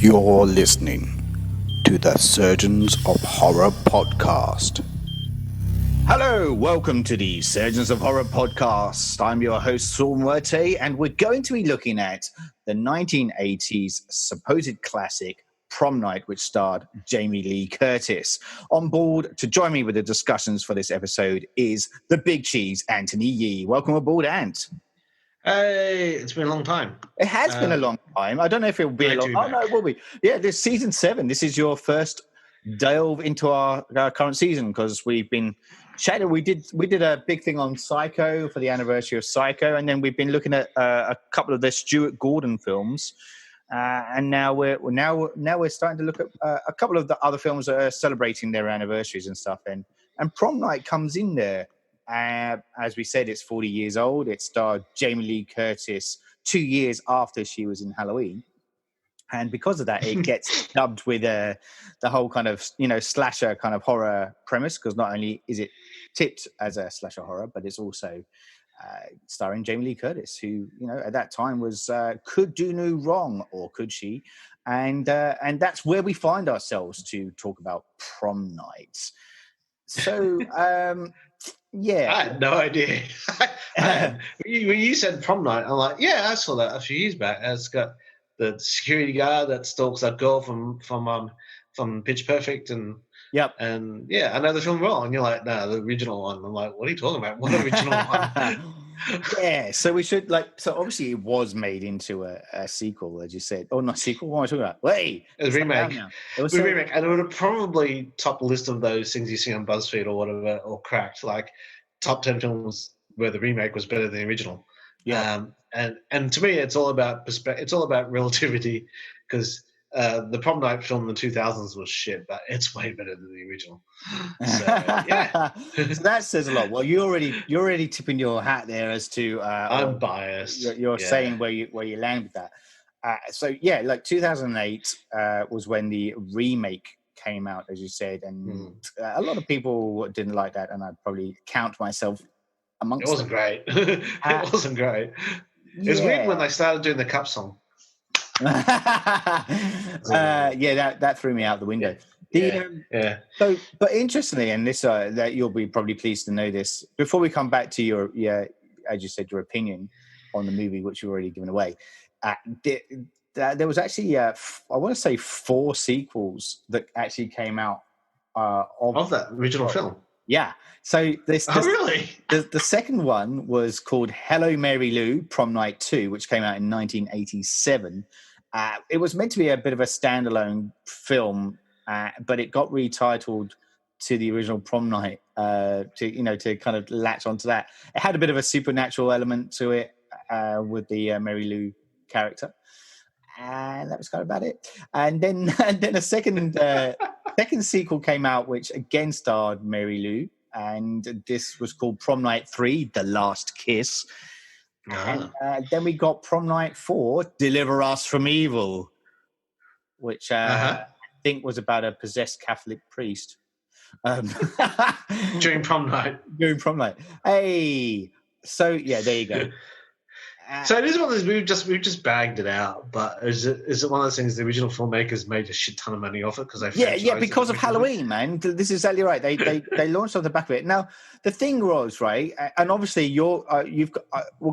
You're listening to the Surgeons of Horror podcast. Hello, welcome to the Surgeons of Horror podcast. I'm your host, Saul Muerte, and we're going to be looking at the 1980s supposed classic Prom Night, which starred Jamie Lee Curtis. On board to join me with the discussions for this episode is the Big Cheese, Anthony Yee. Welcome aboard, Ant. Hey, it's been a long time. It has been a long time. I don't know if it will be a long time. Oh, no, it will be. Yeah, this season 7. This is your first delve into our current season because we've been chatting. We did a big thing on Psycho for the anniversary of Psycho, and then we've been looking at a couple of the Stuart Gordon films, and now we're starting to look at a couple of the other films that are celebrating their anniversaries and stuff. And Prom Night comes in there. As we said, it's 40 years old. It starred Jamie Lee Curtis 2 years after she was in Halloween. And because of that, it gets dubbed with the whole kind of, slasher kind of horror premise, because not only is it tipped as a slasher horror, but it's also starring Jamie Lee Curtis, who, at that time was could do no wrong, or could she? And that's where we find ourselves to talk about Prom Night. So... yeah, I had no idea. When you said Prom Night, I'm like, yeah, I saw that a few years back. It's got the security guard that stalks that girl from Pitch Perfect, and yep, and yeah, I know the film well. And you're like, no, the original one. I'm like, what are you talking about? What original one? Yeah, so we should so obviously it was made into a sequel, as you said. Oh, not sequel. What am I talking about? Wait, it was a remake. It was a remake, and it would have probably top the list of those things you see on BuzzFeed or whatever, or Cracked, like top 10 films where the remake was better than the original. Yeah, and to me, it's all about perspective. It's all about relativity, because the Prom Night film in the 2000s was shit, but it's way better than the original. So, yeah. So that says a lot. Well, you're already tipping your hat there as to. I'm biased. You're saying where you land with that. So yeah, like 2008 was when the remake came out, as you said, and a lot of people didn't like that, and I'd probably count myself amongst. It wasn't great. It wasn't great. It was weird when they started doing the cup song. That threw me out the window. Yeah. So, but interestingly, and this that you'll be probably pleased to know this. Before we come back to your as you said, your opinion on the movie, which you've already given away, there was actually I want to say 4 sequels that actually came out of that original film. Yeah. So really? The second one was called Hello Mary Lou, Prom Night 2, which came out in 1987. It was meant to be a bit of a standalone film, but it got retitled to the original Prom Night to kind of latch onto that. It had a bit of a supernatural element to it with the Mary Lou character, and that was kind of about it. And then a second sequel came out, which again starred Mary Lou, and this was called Prom Night 3, The Last Kiss. And then we got Prom Night 4, Deliver Us from Evil, which I think was about a possessed Catholic priest. During Prom Night. During Prom Night. Hey, so yeah, there you go. So it is one of those, we've just bagged it out, but is it one of those things the original filmmakers made a shit ton of money off it because they because of Halloween, man. This is exactly right. They launched off the back of it. Now the thing was, right, and obviously we'll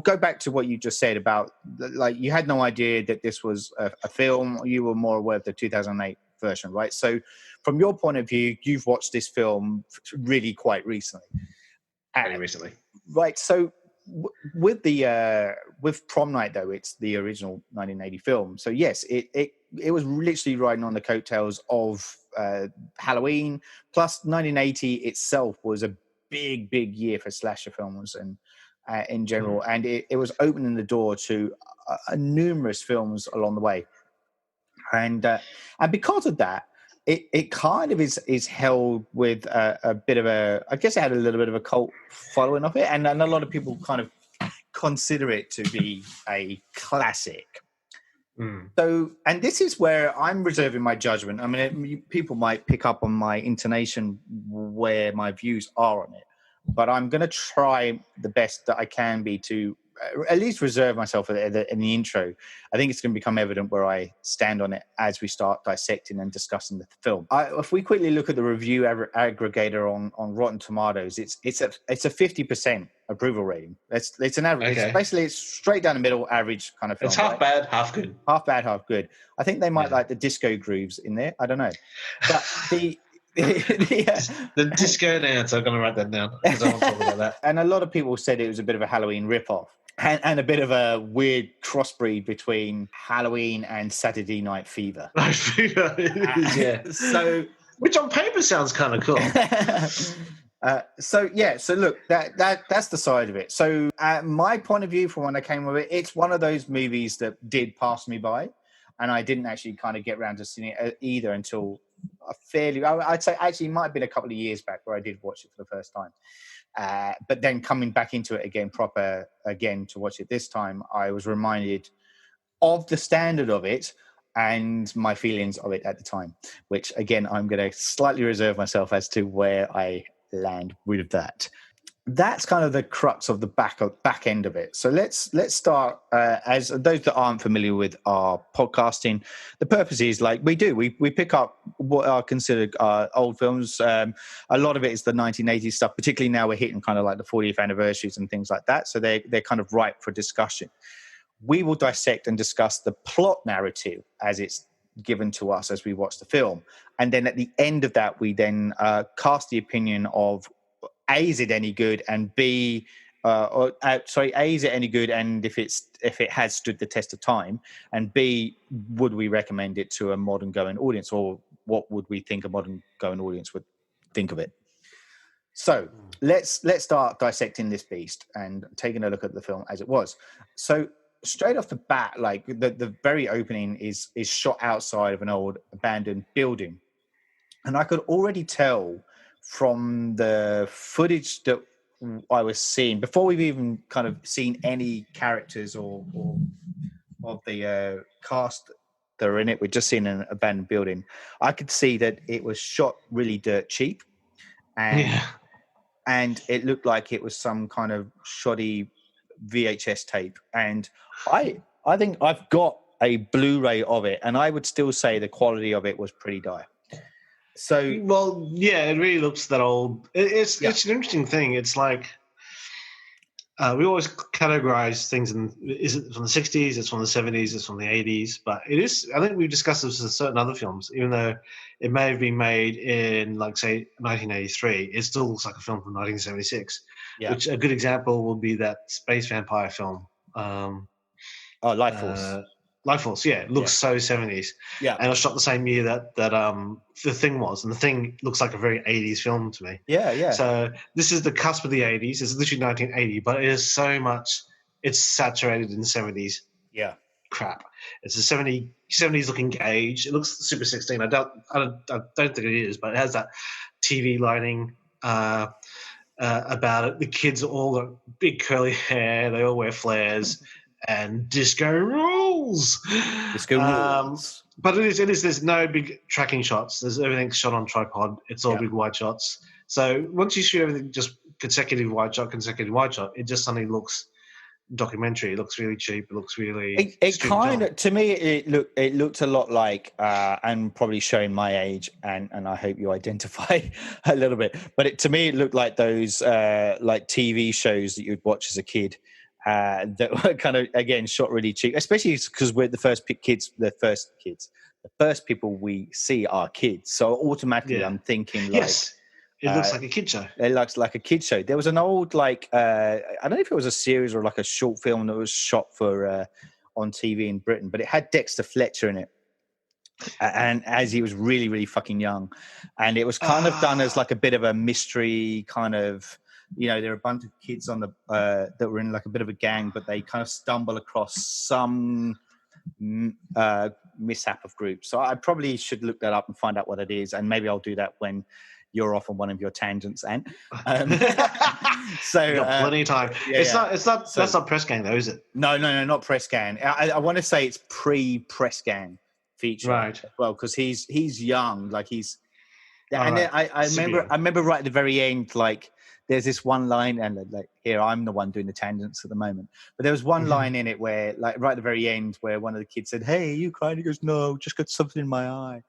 go back to what you just said about like you had no idea that this was a film. You were more aware of the 2008 version, right? So from your point of view, you've watched this film really quite recently. Very recently, right? So. With Prom Night, though, it's the original 1980 film. So yes, it was literally riding on the coattails of Halloween. Plus, 1980 itself was a big year for slasher films and in general, and it was opening the door to numerous films along the way. And because of that, it kind of is held with a bit of a, I guess it had a little bit of a cult following of it, and a lot of people kind of consider it to be a classic. So, and this is where I'm reserving my judgment. I mean, people might pick up on my intonation where my views are on it, but I'm going to try the best that I can be to at least reserve myself in the intro. I think it's going to become evident where I stand on it as we start dissecting and discussing the film. If we quickly look at the review aggregator on Rotten Tomatoes, it's a 50% approval rating. It's an average. Okay. It's straight down the middle, average kind of film. It's half bad, half good. Half bad, half good. I think they might like the disco grooves in there. I don't know, but the disco dance. I'm going to write that down because I want to talk about that. And a lot of people said it was a bit of a Halloween ripoff. And a bit of a weird crossbreed between Halloween and Saturday Night Fever. Night Fever, it is, yeah. So, which on paper sounds kind of cool. So look, that's the side of it. So, my point of view from when I came with it, it's one of those movies that did pass me by, and I didn't actually kind of get around to seeing it either until I'd say actually it might have been a couple of years back where I did watch it for the first time. But then coming back into it again to watch it this time, I was reminded of the standard of it and my feelings of it at the time, which again, I'm going to slightly reserve myself as to where I land with that. That's kind of the crux of the back end of it. So let's start, as those that aren't familiar with our podcasting, the purpose is like we pick up what are considered old films. A lot of it is the 1980s stuff, particularly now we're hitting kind of like the 40th anniversaries and things like that. So they're kind of ripe for discussion. We will dissect and discuss the plot narrative as it's given to us as we watch the film. And then at the end of that, we then cast the opinion of A, is it any good, and B, A, is it any good, and if it has stood the test of time, and B, would we recommend it to a modern going audience, or what would we think a modern going audience would think of it? So let's start dissecting this beast and taking a look at the film as it was. So straight off the bat, like the very opening is shot outside of an old abandoned building, and I could already tell from the footage that I was seeing before we've even kind of seen any characters or of the cast that are in it. We're just seeing an abandoned building. I could see that it was shot really dirt cheap, and it looked like it was some kind of shoddy VHS tape. And I think I've got a Blu-ray of it, and I would still say the quality of it was pretty dire. So, well, yeah, it really looks that old. It's an interesting thing. It's like we always categorize things is it from the 60s, it's from the 70s, it's from the 80s, but it is, I think we've discussed this with certain other films, even though it may have been made in, like, say, 1983, it still looks like a film from 1976, which a good example would be that space vampire film. Life Force. Life Force, yeah, it looks so 70s. Yeah. And it was shot the same year that The Thing was, and The Thing looks like a very 80s film to me. Yeah, yeah. So this is the cusp of the 80s. It's literally 1980, but it is so much, it's saturated in 70s. Yeah. Crap. It's a 70s looking gauge. It looks Super 16. I don't think it is, but it has that TV lighting about it. The kids all got big curly hair. They all wear flares. And disco rules. Disco rules. But it is. There's no big tracking shots. Everything's shot on tripod. It's all big wide shots. So once you shoot everything just consecutive wide shot, it just suddenly looks documentary. It looks really cheap. It looks really. It kind of, to me, it looked a lot like, and probably showing my age, and I hope you identify a little bit. But to me, it looked like those like TV shows that you'd watch as a kid. That were kind of, again, shot really cheap, especially because we're the first people we see are kids. So automatically I'm thinking like... Yes, it looks like a kid show. It looks like a kid show. There was an old, like, I don't know if it was a series or like a short film that was shot for on TV in Britain, but it had Dexter Fletcher in it. And as he was really, really fucking young. And it was kind of done as like a bit of a mystery kind of... You know, there are a bunch of kids on the that were in like a bit of a gang, but they kind of stumble across some mishap of groups. So I probably should look that up and find out what it is, and maybe I'll do that when you're off on one of your tangents. And so you've got plenty of time. It's not. That's not Press Gang, though, is it? No, not Press Gang. I want to say it's pre-Press Gang feature, right? Well, because he's young, like he's. And then I remember right at the very end, like. there's this one line, and like here I'm the one doing the tangents at the moment, but there was one line in it where, like, right at the very end, where one of the kids said, "Hey, are you crying?" He goes, "No, just got something in my eye."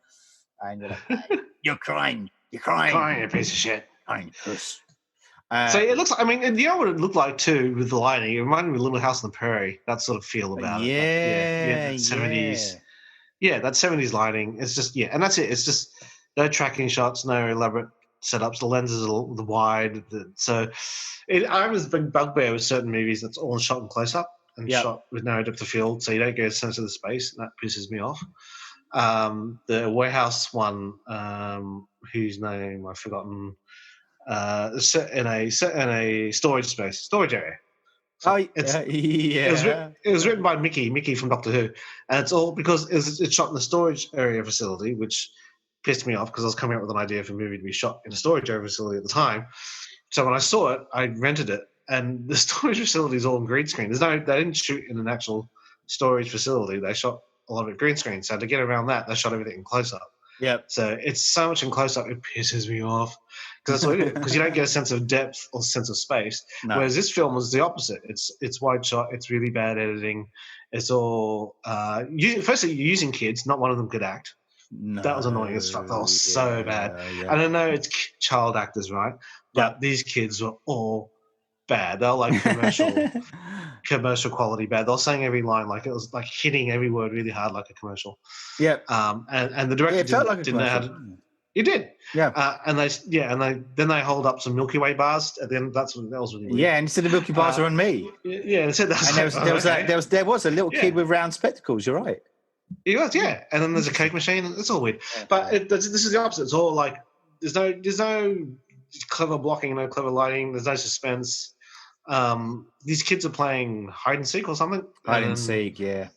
And you're like, hey, "You're crying, you piece of shit, crying puss." So it looks like, I mean, you know what it looked like too with the lighting? It reminded me of Little House on the Prairie, that sort of feel about it. That 70s. Yeah, that 70s lighting. It's just, and that's it. It's just no tracking shots, no elaborate setups. The lenses are the wide. I have this big bugbear with certain movies that's all shot in close up and shot with no depth of field, so you don't get a sense of the space, and that pisses me off. The Warehouse one, whose name I've forgotten, set in a storage area. So it was written by Mickey from Doctor Who, and it's all because it's shot in the storage area facility, which pissed me off because I was coming up with an idea for a movie to be shot in a storage area facility at the time. So when I saw it, I rented it, and the storage facility is all in green screen. They didn't shoot in an actual storage facility. They shot a lot of it green screen. So to get around that, they shot everything in close up. Yep. So it's so much in close up, it pisses me off because that's what it is. Because you don't get a sense of depth or sense of space. No. Whereas this film was the opposite. It's wide shot. It's really bad editing. It's all firstly, you're using kids. Not one of them could act. No, that was annoying as fuck. That was so bad. Yeah. And I know it's child actors, right? But these kids were all bad. They're like commercial quality bad. They're saying every line like it was like hitting every word really hard like a commercial. Yeah. And the director didn't know how to. It did. Yeah. And they hold up some Milky Way bars at the end. That was really weird. Yeah, and instead of Milky bars are on me. Yeah, and there was a little kid with round spectacles. You're right. He was, yeah. And then there's a cake machine. It's all weird. But this is the opposite. It's all like there's no clever blocking, no clever lighting. There's no suspense. These kids are playing hide and seek or something. Hide and seek, yeah.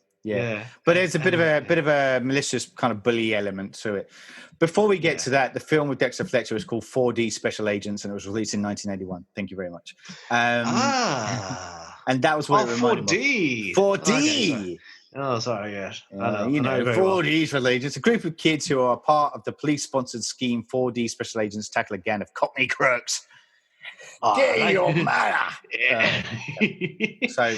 But there's a bit of a malicious kind of bully element to it. Before we get to that, the film with Dexter Fletcher was called 4D Special Agents, and it was released in 1981. Thank you very much. And that was what it reminded me of. 4D. Okay, oh, sorry, yes. I know 4D Special Agents, a group of kids who are part of the police-sponsored scheme 4D Special Agents tackle a gang of Cockney crooks. Get your manner. So,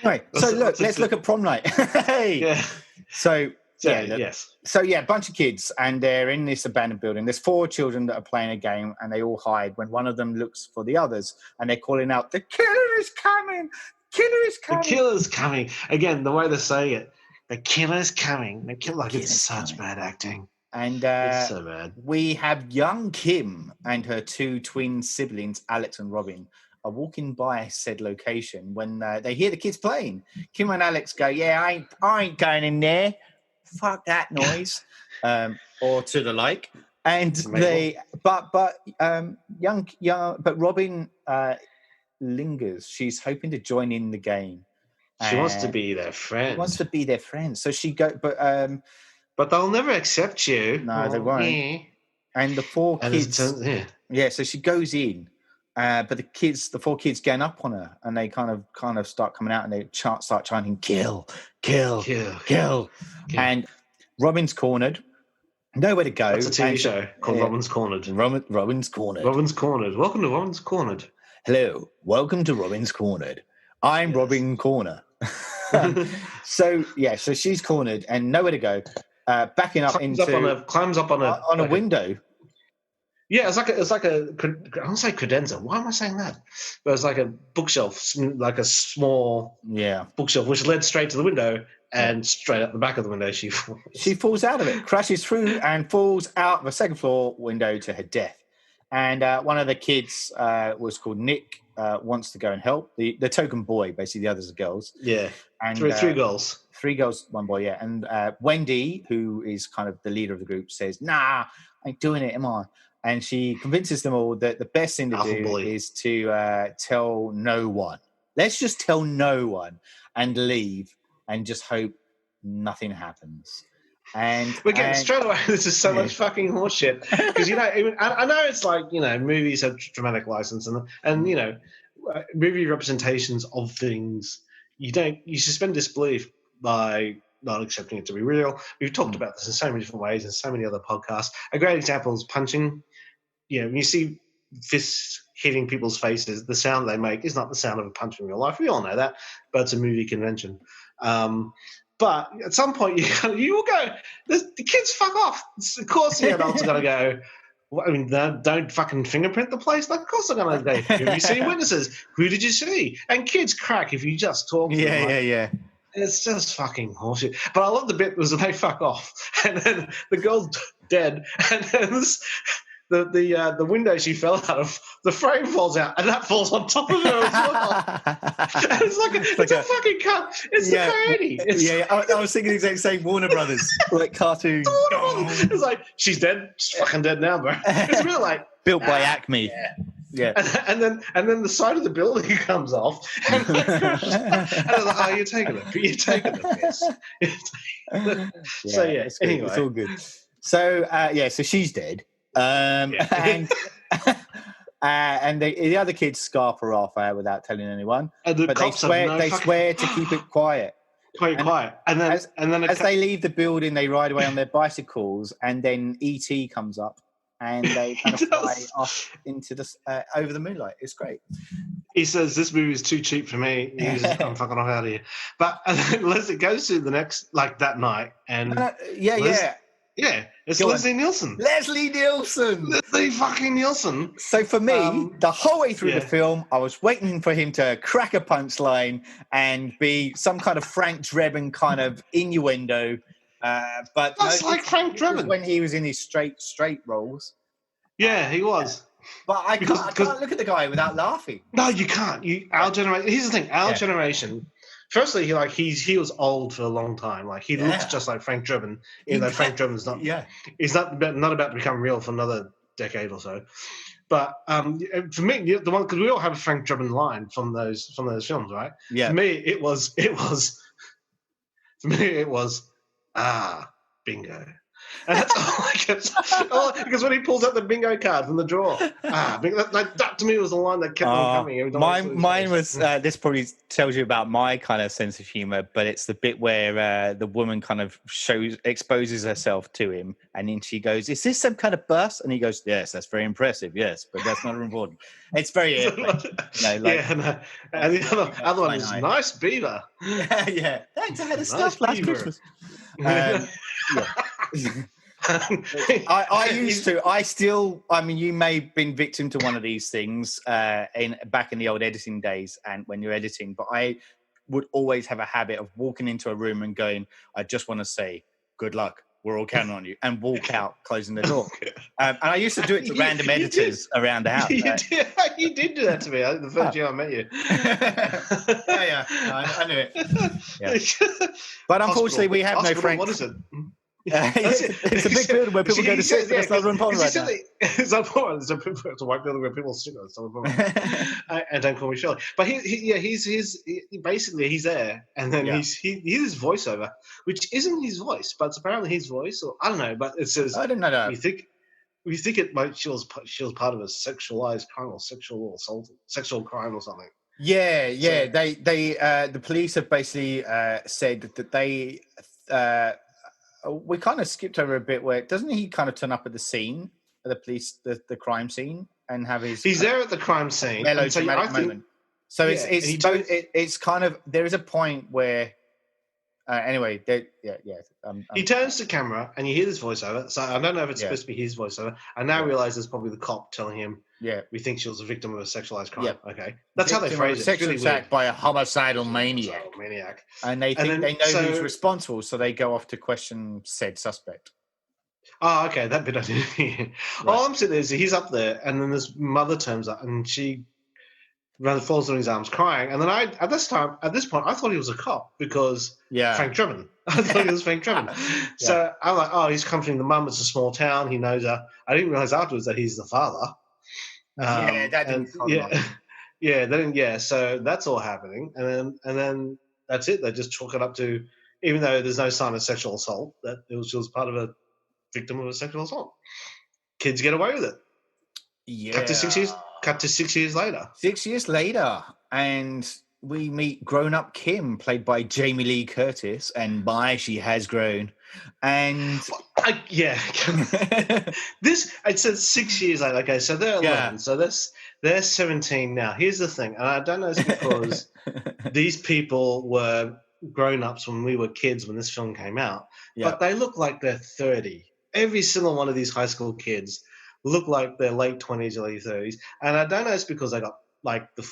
anyway, let's look at Prom Night. Hey. Yeah. So, a bunch of kids, and they're in this abandoned building. There's 4 children that are playing a game, and they all hide when one of them looks for the others, and they're calling out, "The killer is coming! Killer is coming!" The killer's coming. Again, the way they say it, the killer's coming. The killer, it's such bad acting. And it's so bad. We have young Kim and her 2 twin siblings, Alex and Robin, are walking by said location when they hear the kids playing. Kim and Alex go, "Yeah, I ain't going in there. Fuck that noise," or to the like. And but Robin lingers. She's hoping to join in the game. She wants to be their friend. So she go, but they'll never accept you. No, they won't. Yeah. And the 4 kids. So she goes in, but the 4 kids gang up on her, and they kind of start coming out, and they start chanting, "Kill, kill, kill, kill." And Robin's cornered. Nowhere to go. It's a TV show called Robin's Cornered. Robin's Cornered. Robin's Cornered. Welcome to Robin's Cornered. Hello. Welcome to Robin's Cornered. I'm Robin Corner. So she's cornered and nowhere to go. Backing up climbs up on a window. Yeah, it's like a I don't say credenza. Why am I saying that? But it's like a bookshelf, like a small bookshelf, which led straight to the window, and straight up the back of the window she falls. She falls out of it, crashes through, and falls out of a second floor window to her death. And one of the kids was called Nick. Wants to go and help the token boy. Basically, the others are girls. Yeah, and 3 girls. 3 girls, 1 boy. Yeah, and Wendy, who is kind of the leader of the group, says, "Nah, I ain't doing it, am I?" And she convinces them all that the best thing to do is to tell no one. Let's just tell no one and leave and just hope nothing happens. And we're getting straight away. This is so much fucking horseshit because I know it's like movies have dramatic license and movie representations of things. You suspend disbelief by not accepting it to be real. We've talked about this in so many different ways in so many other podcasts. A great example is punching. When you see fists hitting people's faces, the sound they make is not the sound of a punch in real life. We all know that, but it's a movie convention. But at some point, you will go, the kids fuck off. Of course, the adults are going to go, I mean, don't fucking fingerprint the place. Like, of course they're going to go, have you seen witnesses? Who did you see? And kids crack if you just talk to them. Yeah. It's just fucking horseshit. But I love the bit was that they fuck off, and then the girl's dead, and then the window she fell out of, the frame falls out, and that falls on top of her as well. And it's a fucking cut. It's the 80s. I was thinking the exact same Warner Brothers, like cartoon. It's like, she's dead. She's fucking dead now, bro. It's really like built by Acme. Yeah. And then the side of the building comes off, and I'm like, oh, you're taking the piss. So anyway, it's all good. So so she's dead. And the other kids scarf her off without telling anyone. And the but they swear to keep it quiet. Quiet. And then as they leave the building, they ride away on their bicycles, and then E.T. comes up, and they kind of fly off into the over the moonlight. It's great. He says, "This movie is too cheap for me. I'm fucking off out of here." But and then Leslie goes to the next, like that night, and it's Leslie Nielsen. Leslie fucking Nielsen. So for me, the whole way through the film, I was waiting for him to crack a punchline and be some kind of Frank Drebin kind of innuendo. But that's like Frank Drebin when he was in his straight roles. Yeah, he was. But I can't look at the guy without laughing. No, you can't. Our generation. Here's the thing. Our generation. Firstly, he was old for a long time. Like he looks just like Frank Drebin, even though Frank Drebin's not. Yeah, he's not about to become real for another decade or so. But for me, the one, because we all have a Frank Drebin line from those films, right? Yeah. For me, it was. For me, it was bingo. And that's all I kept. Because when he pulls out the bingo card from the drawer, that to me was the line that kept on coming. Mine was. This probably tells you about my kind of sense of humor, but it's the bit where the woman kind of exposes herself to him, and then she goes, "Is this some kind of bus?" And he goes, "Yes, that's very impressive. Yes, but that's not important." It's very airplane. And the other one is nice beaver. Yeah. Thanks, I had a stuff last Christmas. I mean, you may have been victim to one of these things back in the old editing days and when you're editing, but I would always have a habit of walking into a room and going, I just want to say, good luck, we're all counting on you, and walk out, closing the door. And I used to do it to random editors around the house. You did do that to me the first year I met you. I knew it. Yeah. But unfortunately, we have no Frank. What is it? It's a big building where people go to sit, but it's not important right now. It's important. It's a white building where people sit. And don't call me Shirley. But he's basically he's there, and then he's his voiceover, which isn't his voice, but it's apparently his voice, or I don't know. But it says I didn't know that. We think it might she was part of a sexualized crime or sexual assault, sexual crime or something. Yeah. So, the police have basically said that they. We kind of skipped over a bit where doesn't he kind of turn up at the scene, at the police, the crime scene, and have his. He's there at the crime scene. Melodramatic moment. So it's kind of there is a point where. Anyway, he turns to camera and you hear this voiceover. So I don't know if it's supposed to be his voiceover. I now realize it's probably the cop telling him, we think she was a victim of a sexualized crime. Yeah. Okay. That's how they phrase it. Sexual attack by a homicidal maniac. And they think they know who's responsible, so they go off to question said suspect. Oh, okay. That bit I didn't hear. All I'm saying is he's up there and then this mother turns up and she falls on his arms crying. And then at this point, I thought he was a cop because Frank Drebin. I thought he was Frank Drebin. So I'm like, oh, he's comforting the mum. It's a small town. He knows her. I didn't realize afterwards that he's the father. That didn't So that's all happening. And then that's it. They just chalk it up to, even though there's no sign of sexual assault, that she was part of a victim of a sexual assault. Kids get away with it. Yeah. Cut to 6 years later. 6 years later, and we meet grown-up Kim, played by Jamie Lee Curtis, and my, she has grown. And it says 6 years later. Okay, so they're 11, so they're 17 now. Here's the thing, and I don't know if it's because these people were grown-ups when we were kids when this film came out, but they look like they're 30. Every single one of these high school kids look like they're late 20s, early 30s, and I don't know if it's because they got like the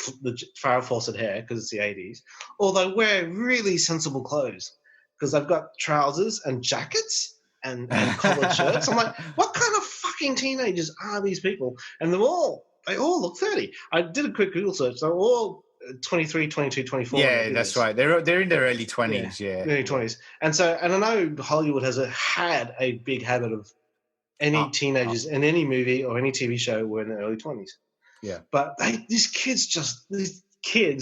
Farrah Fawcett hair because it's the 80s, or they wear really sensible clothes because they've got trousers and jackets and collared shirts. I'm like, what kind of fucking teenagers are these people? And they all look 30. I did a quick Google search. They're all 23, 22, 24. Yeah, that's right. They're in their early 20s, early 20s. And I know Hollywood had a big habit of any teenagers in any movie or any TV show were in their early 20s. Yeah. But these kids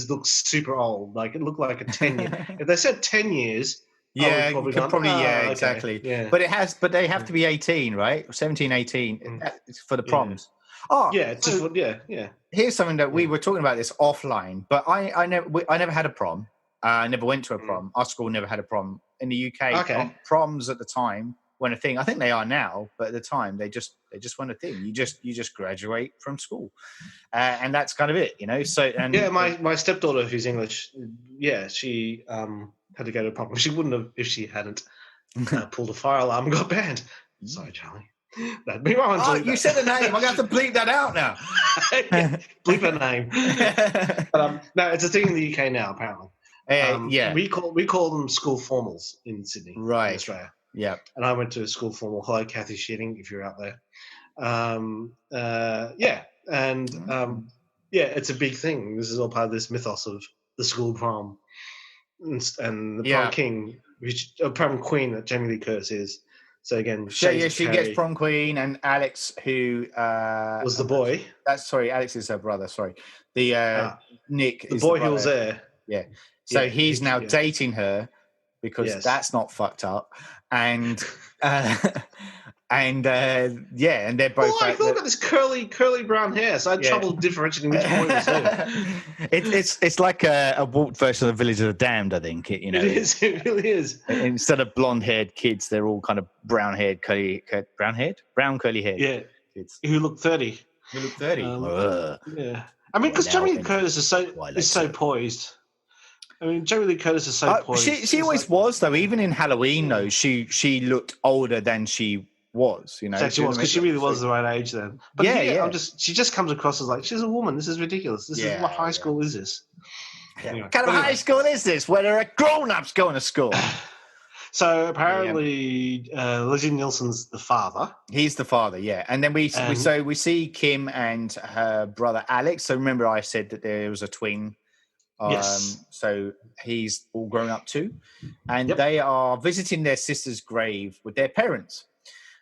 look super old. Like it looked like a 10-year. If they said 10 years, exactly. Yeah. But they have to be 18, right? 17, 18 for the proms. Here's something that we were talking about this offline, but I never had a prom. I never went to a prom. Our school never had a prom in the UK. Proms at the time weren't a thing. I think they are now, but at the time they just weren't a thing. You just graduate from school, and that's kind of it, you know. So my stepdaughter who's English, she had to go to a prom. She wouldn't have if she hadn't pulled a fire alarm and got banned. Sorry, Charlie. That'd be wrong. Oh, you said the name. I'm gonna have to bleep that out now. Bleep her name. But, no, it's a thing in the UK now. Apparently, we call them school formals in Sydney, right? In Australia. Yeah. And I went to a school formal. Hello, Kathy Sheeting, if you're out there. It's a big thing. This is all part of this mythos of the school prom and the prom king, prom queen that Jamie Lee Curtis is. So again, she gets prom queen, and Alex, who was the boy. Alex is her brother. Sorry, Nick, the boy who was there. Yeah. So he's now dating her because that's not fucked up, and and they're both. I've got this curly brown hair, so I had trouble differentiating which boy was who. It's like a warped version of the Village of the Damned, I think. It is. It really is. Instead of blonde-haired kids, they're all kind of brown-haired, brown curly haired. Yeah, kids who look 30. Yeah. I mean, because Jamie Lee Curtis is so poised. I mean, Jamie Lee Curtis is so poised. She always was, though. Even in Halloween, though, she looked older than she was. You know, she was, because she really was the right age then. But she just comes across as like, she's a woman. This is ridiculous. This is what high school is this? Anyway, what kind of high school is this? Where there are grown-ups going to school. So apparently, Leslie Nielsen's the father. He's the father, yeah. And then we see Kim and her brother Alex. So remember, I said that there was a twin. Yes. So he's all grown up too, and they are visiting their sister's grave with their parents.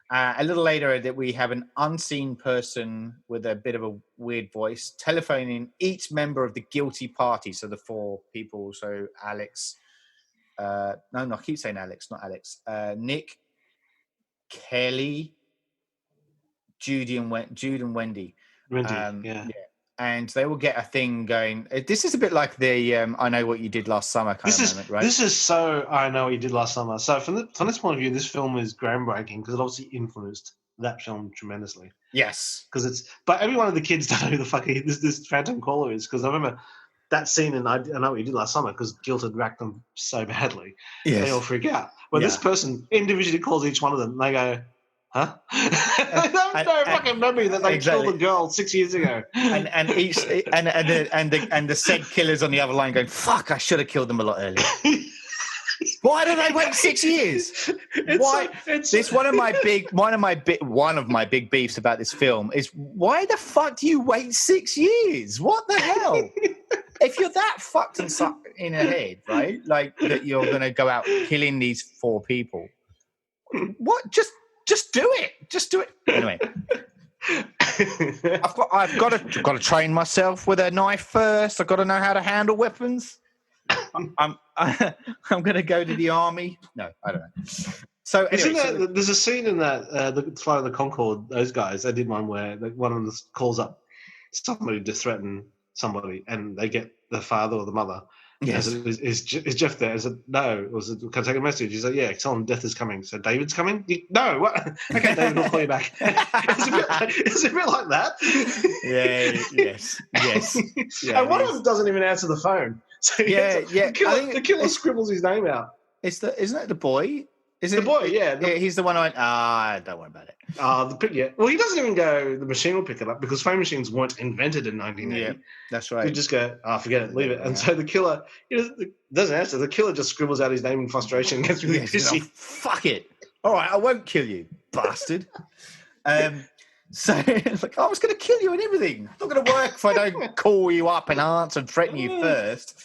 A little later, that we have an unseen person with a bit of a weird voice telephoning each member of the guilty party. So the four people. So Alex. I keep saying Alex, not Alex. Nick, Kelly, Jude and Wendy. And they will get a thing going. This is a bit like the I Know What You Did Last Summer kind of moment, right? This is so I Know What You Did Last Summer. So from this point of view, this film is groundbreaking because it obviously influenced that film tremendously. Yes. But every one of the kids don't know who the fuck this Phantom Caller is, because I remember that scene in I Know What You Did Last Summer because guilt had racked them so badly. Yes. They all freak out. But this person individually calls each one of them and they go, huh? They have no fucking memory that they killed a girl 6 years ago. And the said killers on the other line going, fuck, I should have killed them a lot earlier. Why did I wait 6 years? One of my big beefs about this film is, why the fuck do you wait 6 years? What the hell? If you're that fucked and in a head, right? Like that you're going to go out killing these four people. What? Just do it. Just do it. Anyway, I've got to train myself with a knife first. I've got to know how to handle weapons. I'm going to go to the army. No, I don't know. So anyway, there's a scene in that the Flight of the Concorde. Those guys, they did one where one of them calls up somebody to threaten somebody, and they get the father or the mother, Yes. Is Jeff there? I said, no. Can I take a message? He's like, yeah, tell him death is coming. So David's coming? No, what? Okay, David, we'll call you back. It's a bit like that. Yes. Yeah, and one of them doesn't even answer the phone. So the killer scribbles his name out. Isn't it the boy? Is the boy? Yeah, he's the one I went. Don't worry about it. Well, he doesn't even go. The machine will pick it up because phone machines weren't invented in 1980. Yeah, that's right. You just go, forget it, leave it. And so the killer, doesn't answer. The killer just scribbles out his name in frustration and gets really pissy. Fuck it. All right, I won't kill you, bastard. So it's like, I was going to kill you and everything. It's not going to work if I don't call you up and answer and threaten you first.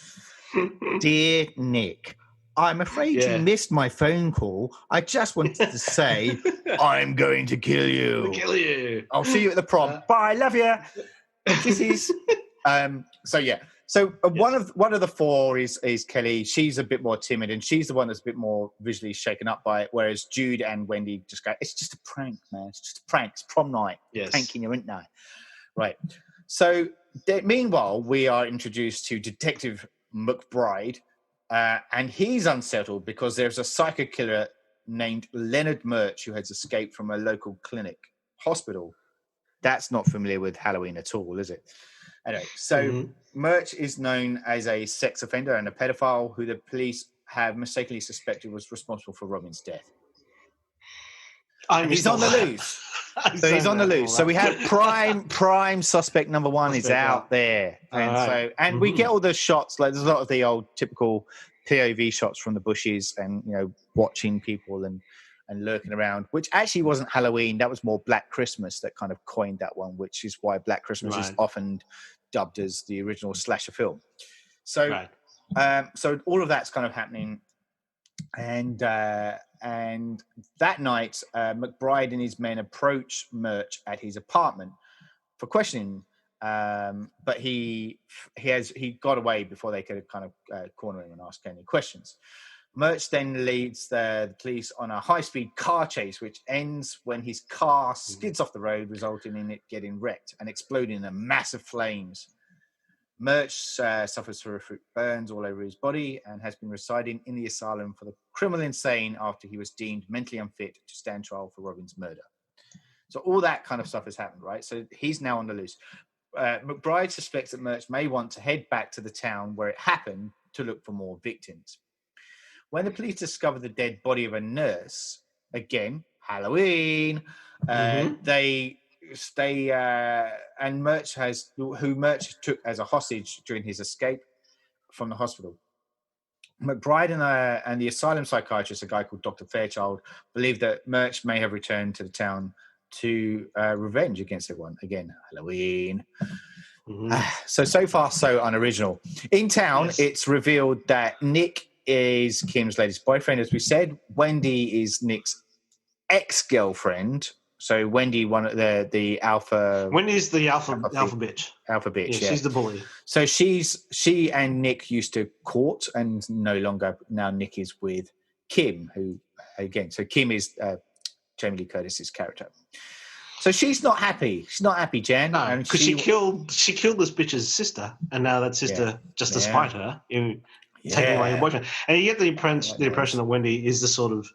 Dear Nick, I'm afraid you missed my phone call. I just wanted to say I'm going to kill you. I'll see you at the prom. Bye, love you. Kisses. One of the four is Kelly. She's a bit more timid, and she's the one that's a bit more visually shaken up by it. Whereas Jude and Wendy just go, "It's just a prank, man. It's just a prank. It's prom night. Yes. Pranking you, isn't it?" Right. So meanwhile, we are introduced to Detective McBride. And he's unsettled because there's a psycho killer named Leonard Murch who has escaped from a local hospital. That's not familiar with Halloween at all, is it? Anyway, so Murch is known as a sex offender and a pedophile who the police have mistakenly suspected was responsible for Robin's death. He's on the loose. He's on the loose. So we have prime suspect number one is out there. And we get all the shots, like there's a lot of the old typical POV shots from the bushes and, watching people and lurking around, which actually wasn't Halloween. That was more Black Christmas that kind of coined that one, which is why Black Christmas is often dubbed as the original slasher film. So, so all of that's kind of happening. And that night, McBride and his men approach Murch at his apartment for questioning, but he got away before they could kind of corner him and ask any questions. Murch then leads the police on a high-speed car chase, which ends when his car skids off the road, resulting in it getting wrecked and exploding in massive flames. Murch suffers horrific burns all over his body and has been residing in the asylum for the criminal insane after he was deemed mentally unfit to stand trial for Robin's murder. So all that kind of stuff has happened, right? So he's now on the loose. McBride suspects that Murch may want to head back to the town where it happened to look for more victims. When the police discover the dead body of a nurse, again, Halloween, they and Murch who Murch took as a hostage during his escape from the hospital. McBride and the asylum psychiatrist, a guy called Dr. Fairchild, believe that Murch may have returned to the town to revenge against everyone. Again, Halloween. So far, so unoriginal. In town, it's revealed that Nick is Kim's latest boyfriend, as we said. Wendy is Nick's ex-girlfriend. So Wendy, the alpha. Wendy's the alpha bitch. Alpha bitch. Yeah, she's the bully. So she and Nick used to court, and no longer. Now Nick is with Kim, who again. So Kim is Jamie Lee Curtis's character. So she's not happy. She's not happy, Jan. No, because she killed this bitch's sister, and now that sister, just to spite her, taking away her boyfriend. And you get the impression that Wendy is the sort of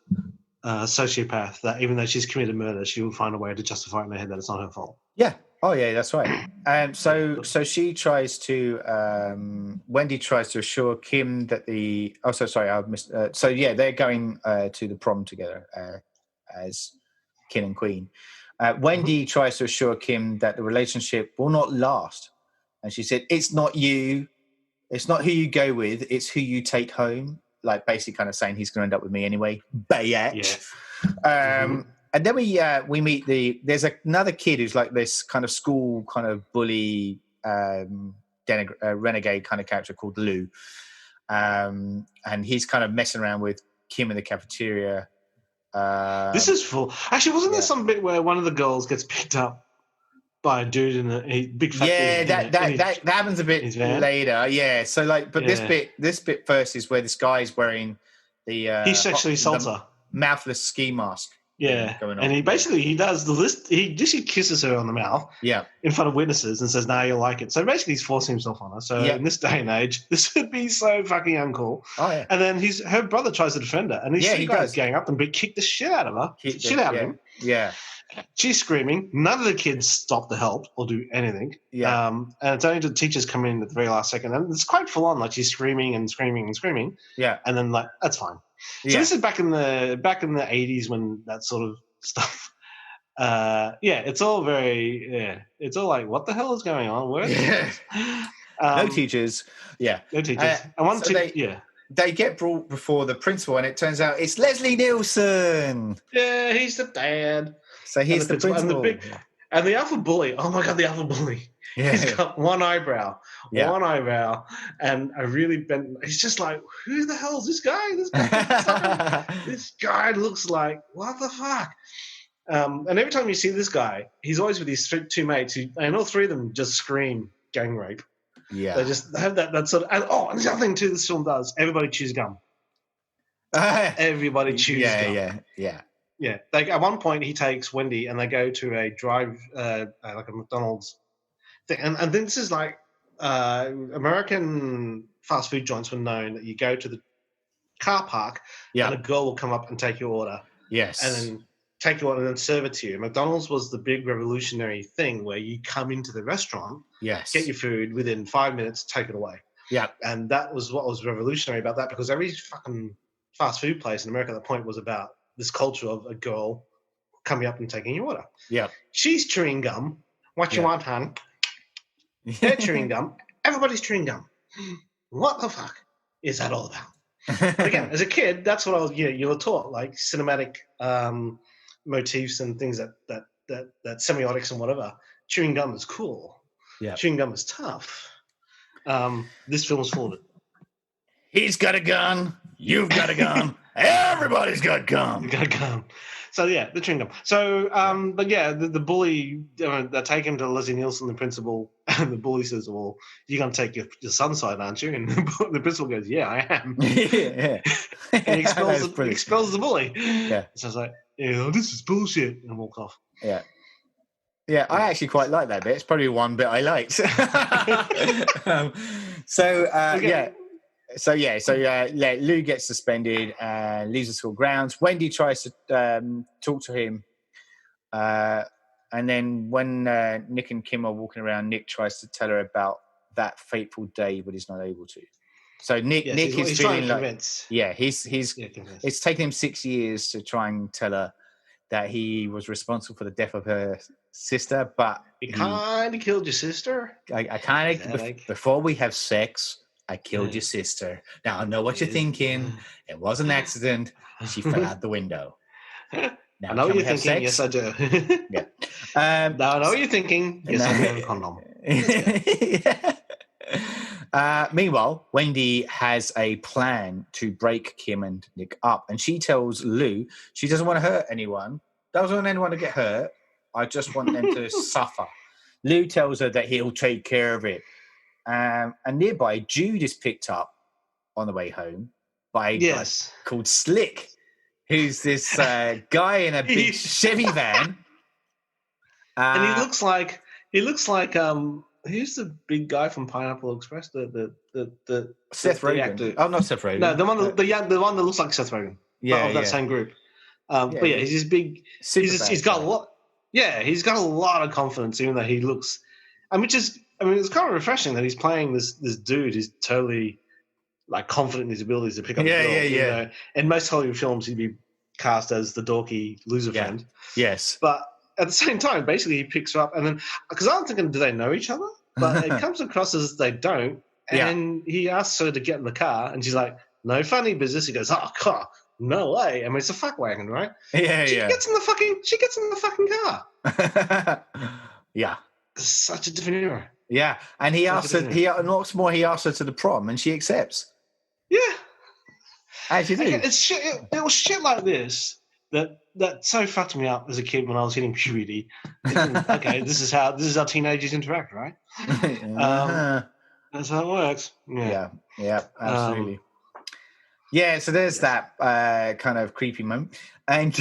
sociopath that even though she's committed murder, she will find a way to justify it in her head that it's not her fault. Yeah. Oh, yeah, that's right. And so she tries to, Wendy tries to assure Kim that they're going to the prom together as king and queen. Wendy tries to assure Kim that the relationship will not last. And she said, it's not you. It's not who you go with. It's who you take home. Like basically kind of saying he's going to end up with me anyway. Bayat. Yeah. And then we meet there's another kid who's like this kind of school kind of bully renegade kind of character called Lou. And he's kind of messing around with Kim in the cafeteria. This is full. Actually, wasn't there some bit where one of the girls gets picked up by a dude in a big fat that happens a bit later. Yeah. So like, but this bit first is where this guy's wearing the he sexually assaults her. Mouthless ski mask. Yeah, going on. and he does the list. He just kisses her on the mouth. Yeah, in front of witnesses and says, "No, you'll like it." So basically, he's forcing himself on her. So in this day and age, this would be so fucking uncool. Oh yeah. And then her brother tries to defend her, and these three guys does. gang up and kick the shit out of her. Out of him. Yeah. She's screaming. None of the kids stop to help or do anything. Yeah. And it's only the teachers come in at the very last second, and it's quite full on. Like she's screaming and screaming and screaming. Yeah. And then like that's fine. So this is back in the 80s when that sort of stuff. It's all it's all like, what the hell is going on? Where? No teachers. Yeah. No teachers. They get brought before the principal, and it turns out it's Leslie Nielsen. Yeah, he's the dad. So he's the principal. And the alpha bully. Oh my god, the alpha bully. Yeah. He's got one eyebrow, and a really bent. He's just like, who the hell is this guy? This guy looks like, what the fuck? And every time you see this guy, he's always with his two mates, and all three of them just scream gang rape. Yeah, they just have that sort of. And the other thing too, this film does. Everybody chews gum. Everybody chews gum. Yeah. Like at one point, he takes Wendy and they go to a drive, like a McDonald's thing, and then this is like American fast food joints were known that you go to the car park, and a girl will come up and take your order. Yes, and then take your order and then serve it to you. McDonald's was the big revolutionary thing where you come into the restaurant, get your food within 5 minutes, take it away. Yeah, and that was what was revolutionary about that, because every fucking fast food place in America at that point was about this culture of a girl coming up and taking your order. Yeah, she's chewing gum. What you want, hon? They're chewing gum. Everybody's chewing gum. What the fuck is that all about? But again, as a kid, that's what I was. You were taught, like cinematic motifs and things that semiotics and whatever. Chewing gum is cool. Yeah, chewing gum is tough. This film is full of it. He's got a gun. You've got a gun. Everybody's got gum. You got a gun. So yeah, the chewing gum. So but yeah, the bully, they take him to Leslie Nielsen, the principal, and the bully says, "Well, you're gonna take your son's side, aren't you?" And the principal goes, "Yeah, I am." Yeah. And he expels the bully. Yeah. So I was like, "Yeah, this is bullshit," and walk off. Yeah. Yeah, I actually quite like that bit. It's probably one bit I liked. So Lou gets suspended and leaves the school grounds. Wendy tries to talk to him. And then when Nick and Kim are walking around, Nick tries to tell her about that fateful day, but he's not able to. So Nick is feeling like, it's taken him 6 years to try and tell her that he was responsible for the death of her sister, but he kind of killed your sister. I kind of, before we have sex, I killed your sister. Now I know what you're thinking. It was an accident. She fell out the window. Now, I know what you're thinking. Yes, I do. Yeah. Now I know what you're thinking. Yes, I do have a condom. Meanwhile, Wendy has a plan to break Kim and Nick up, and she tells Lou she doesn't want to hurt anyone. Doesn't want anyone to get hurt. I just want them to suffer. Lou tells her that he'll take care of it. And nearby, Jude is picked up on the way home by a guy called Slick, who's this guy in a big Chevy van. And he looks like who's the big guy from Pineapple Express? The Seth Rogen. Actor. Oh, not Seth Rogen. No, the one that looks like Seth Rogen. Yeah, of that same group. But yeah, he's this big. He's got a lot. Yeah, he's got a lot of confidence, even though he looks. It's kind of refreshing that he's playing this dude who's totally like confident in his abilities to pick up. Yeah. In most Hollywood films, he'd be cast as the dorky loser friend. Yes, but at the same time, basically he picks her up, and then because I'm thinking, do they know each other? But it comes across as they don't. And he asks her to get in the car, and she's like, "No funny business." He goes, "Oh God, no way!" It's a fuck wagon, right? Yeah, she gets in the fucking car. Yeah, such a different era. Yeah, and he asks her. He asks her to the prom, and she accepts. Yeah, as you do. It's shit. It was shit like this that so fucked me up as a kid when I was hitting puberty. Okay, this is how teenagers interact, right? That's how it works. Yeah, absolutely. So there's that kind of creepy moment, and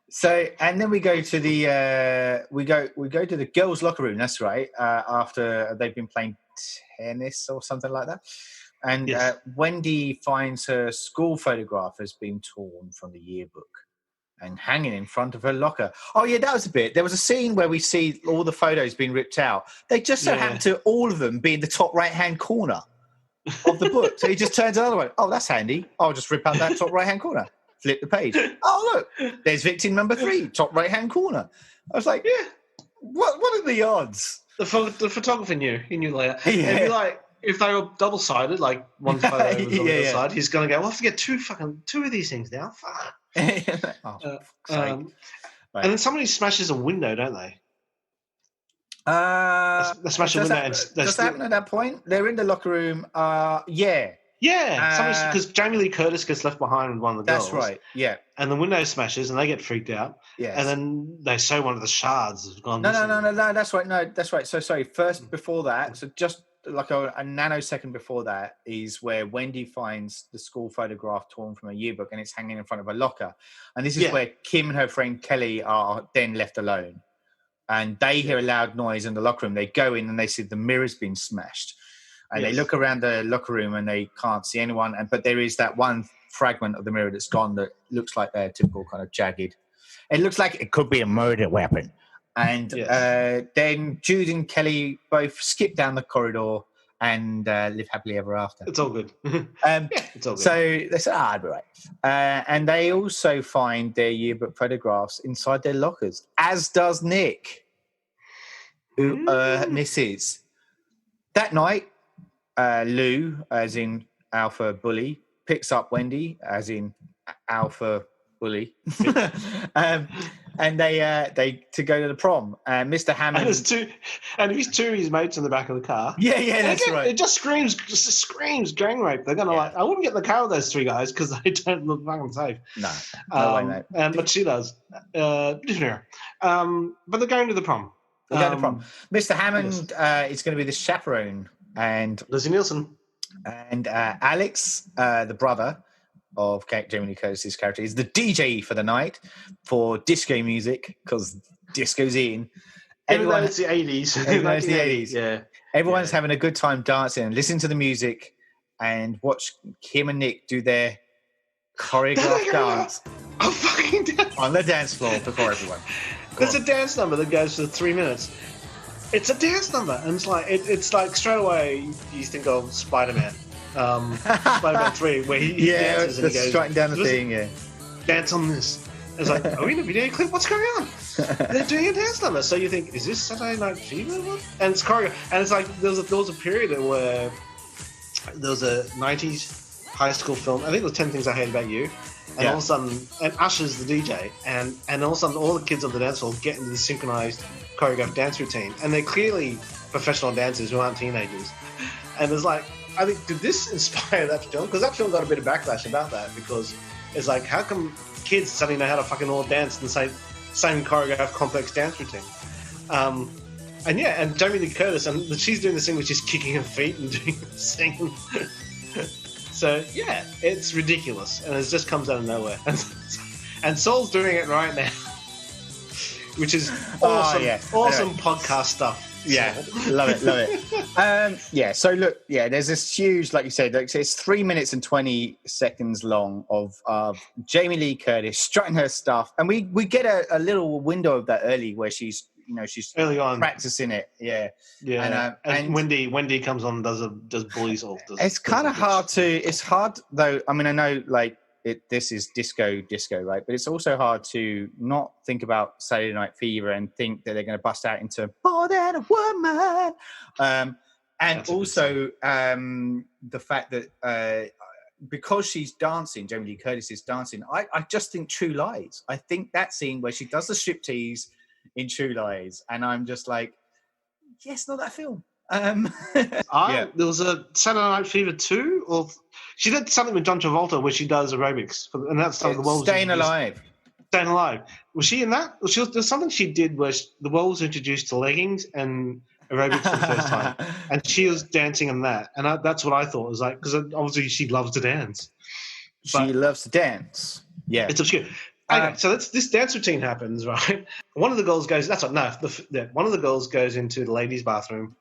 So, and then we go to the we go to the girls' locker room. That's right. After they've been playing tennis or something like that, and Wendy finds her school photograph has been torn from the yearbook and hanging in front of her locker. Oh yeah, that was a bit. There was a scene where we see all the photos being ripped out. They just so happen to all of them be in the top right-hand corner of the book. So he just turns another way. Oh, that's handy. I'll just rip out that top right-hand corner. Flip the page. Oh, look, there's victim number 3, top right-hand corner. I was like, what are the odds? The photographer knew. He knew later. Yeah. It'd be like, if they were double-sided, like one photo was on the other side, he's going to go, well, I have to get two of these things now. Fuck. And then somebody smashes a window, don't they? They smash a window. Does that happen at that point? They're in the locker room. Yeah, because Jamie Lee Curtis gets left behind with one of the girls. That's right. Yeah, and the window smashes, and they get freaked out. Yeah, and then they say one of the shards has gone. No. That's right. No, that's right. So sorry. First, before that, so just like a nanosecond before that is where Wendy finds the school photograph torn from a yearbook, and it's hanging in front of a locker. And this is where Kim and her friend Kelly are then left alone. And they hear a loud noise in the locker room. They go in and they see the mirror's been smashed. And they look around the locker room and they can't see anyone. But there is that one fragment of the mirror that's gone that looks like they're typical kind of jagged. It looks like it could be a murder weapon. And then Jude and Kelly both skip down the corridor and live happily ever after. It's all good. It's all good. So they say, I'll be right. And they also find their yearbook photographs inside their lockers, as does Nick, who misses. That night, Lou, as in Alpha Bully, picks up Wendy, as in Alpha Bully. And they to go to the prom. Mr. Hammond. And he's two of his mates in the back of the car. Yeah, that's right. It just screams gang rape. They're gonna I wouldn't get in the car with those 3 guys because they don't look fucking safe. No way, mate. But she does. But they're going to the prom. They're going to prom. Mr. Hammond is going to be the chaperone, and Lizzie Nielsen and Alex, the brother of Jamie Lee Curtis's character, is the DJ for the night for disco music because disco's in. Everyone, it's the 80s. Everyone's the 80s. Yeah. Everyone's having a good time dancing and listening to the music and watch Kim and Nick do their choreographed dance on the dance floor before everyone. There's a dance number that goes for 3 minutes. It's a dance number, and it's like straight away you think of Spider-Man. Spider-Man 3, where he dances and he goes, strutting down the thing, dance on this. It's like, are we in a video clip? What's going on? They're doing a dance number. So you think, is this Saturday Night Fever? And it's choreographed. And it's like, there was a period where there was a 90s high school film. I think it was 10 Things I Hate About You. And all of a sudden, and Usher's the DJ. And all of a sudden, all the kids on the dance floor get into the synchronized choreographed dance routine. And they're clearly professional dancers who aren't teenagers. And it's like, I think, did this inspire that film? Because that film got a bit of backlash about that, because it's like, how come kids suddenly know how to fucking all dance in the same choreographed complex dance routine? And Jamie Lee Curtis, and she's doing this thing which is kicking her feet and doing singing. So yeah, it's ridiculous, and it just comes out of nowhere. And Saul's doing it right now, which is awesome podcast stuff. Yeah, love it. So look, there's this huge, like you said, it's 3 minutes and 20 seconds long of Jamie Lee Curtis strutting her stuff, and we get a little window of that early where she's early on practicing it. And Wendy comes on and does bullies all. It's kind of hard it's hard though. I mean, I know this is disco, right? But it's also hard to not think about Saturday Night Fever and think that they're going to bust out into More Than a Woman. And also the fact that because she's dancing, Jamie Lee Curtis is dancing, I just think True Lies. I think that scene where she does the striptease in True Lies, and I'm just like, yes, not that film. There was a Saturday Night Fever 2, or she did something with John Travolta where she does aerobics, and that's the world. Staying Alive. Was she in that? There's something she did where the world was introduced to leggings and aerobics for the first time, and she was dancing in that, and that's what I thought was like, because obviously she loves to dance. She loves to dance. Yeah, it's obscure. Okay, so this dance routine happens, right? One of the girls goes. One of the girls goes into the ladies' bathroom,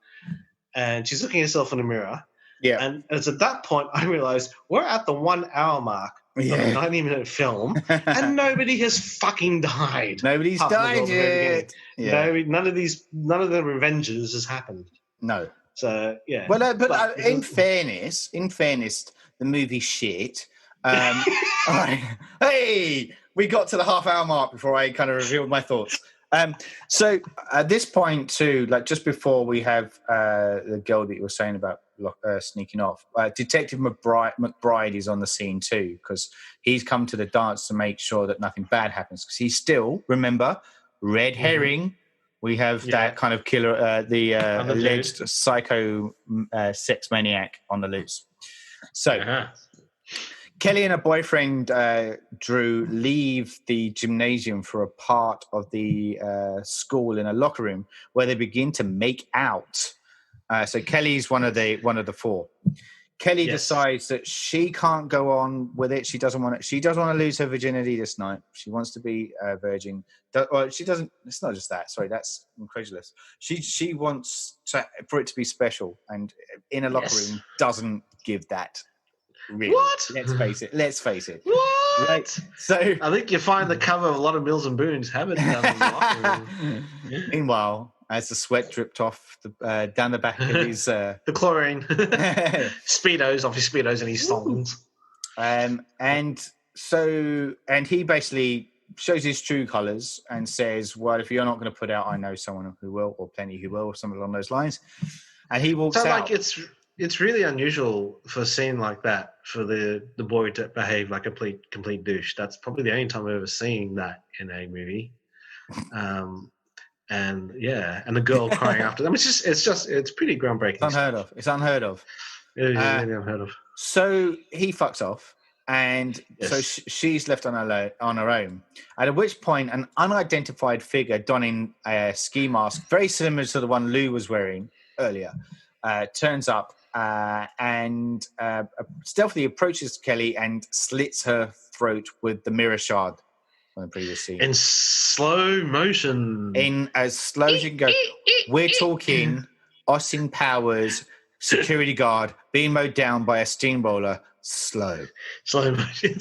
and she's looking at herself in the mirror. Yeah. And it's at that point I realized we're at the 1 hour mark of a 90-minute film, and nobody has fucking died. Nobody's died yet. Yeah. None of the revenges has happened. No. So yeah. Well, but in fairness, the movie's shit. Hey, we got to the half-hour mark before I kind of revealed my thoughts. So at this point too, like just before we have the girl that you were saying about sneaking off, Detective McBride is on the scene too, because he's come to the dance to make sure that nothing bad happens, because he's still, remember, red herring. We have that kind of killer, the alleged psycho sex maniac on the loose. So Kelly and her boyfriend, Drew, leave the gymnasium for a part of the school in a locker room where they begin to make out. So Kelly's one of the four. Kelly decides that she can't go on with it. She doesn't want to lose her virginity this night. She wants to be a virgin. She doesn't. It's not just that. Sorry, that's incredulous. She wants for it to be special, and in a locker room doesn't give that. Really. What? Let's face it. What? Right. So I think you find the cover of a lot of Mills and Boons haven't done in the locker room. Meanwhile, as the sweat dripped off down the back of his the chlorine speedos, obviously speedos and his stockings. And he basically shows his true colours and says, "Well, if you're not going to put out, I know someone who will, or plenty who will, or something along those lines." And he walks out. Like it's really unusual for a scene like that for the boy to behave like a complete douche. That's probably the only time I've ever seen that in a movie. And the girl crying after them. It's pretty groundbreaking. It's unheard of. It is really unheard of. So he fucks off, and so she's left on her own. At which point, an unidentified figure donning a ski mask, very similar to the one Lou was wearing earlier, turns up and stealthily approaches Kelly and slits her throat with the mirror shard from the previous scene. In slow motion. In as slow as you can go. We're talking Austin Powers, security guard, being mowed down by a steamroller, slow motion.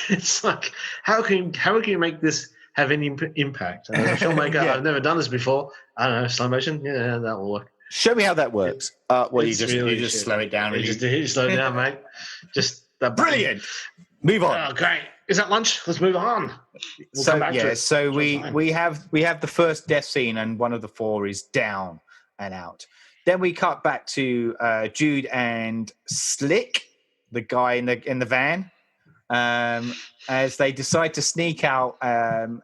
It's like, how can you make this have any impact? As a filmmaker, I've never done this before. I don't know, slow motion? Yeah, that will work. Show me how that works. You just slow it down. You slow it down, mate. Just brilliant. Move on. Oh, great. Is that lunch? Let's move on. So we have the first death scene, and one of the four is down and out. Then we cut back to Jude and Slick, the guy in the van, as they decide to sneak out and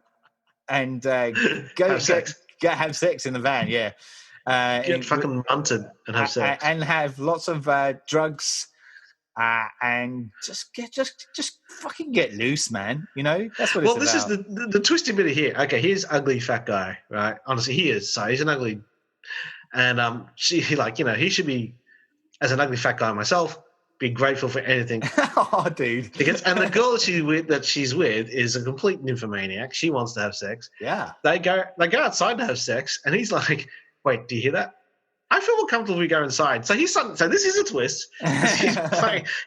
have sex in the van. Yeah. Get fucking munted and have sex. And have lots of drugs and just fucking get loose, man. You know, that's what it's about. This is the twisty bit of here. Okay, here's ugly fat guy, right? Honestly, he is. So he's an ugly, and he should be, as an ugly fat guy myself, be grateful for anything. Oh, dude. And the girl that she's with is a complete nymphomaniac. She wants to have sex. Yeah. They go outside to have sex, and he's like, "Wait, do you hear that? I feel more comfortable if we go inside." So this is a twist.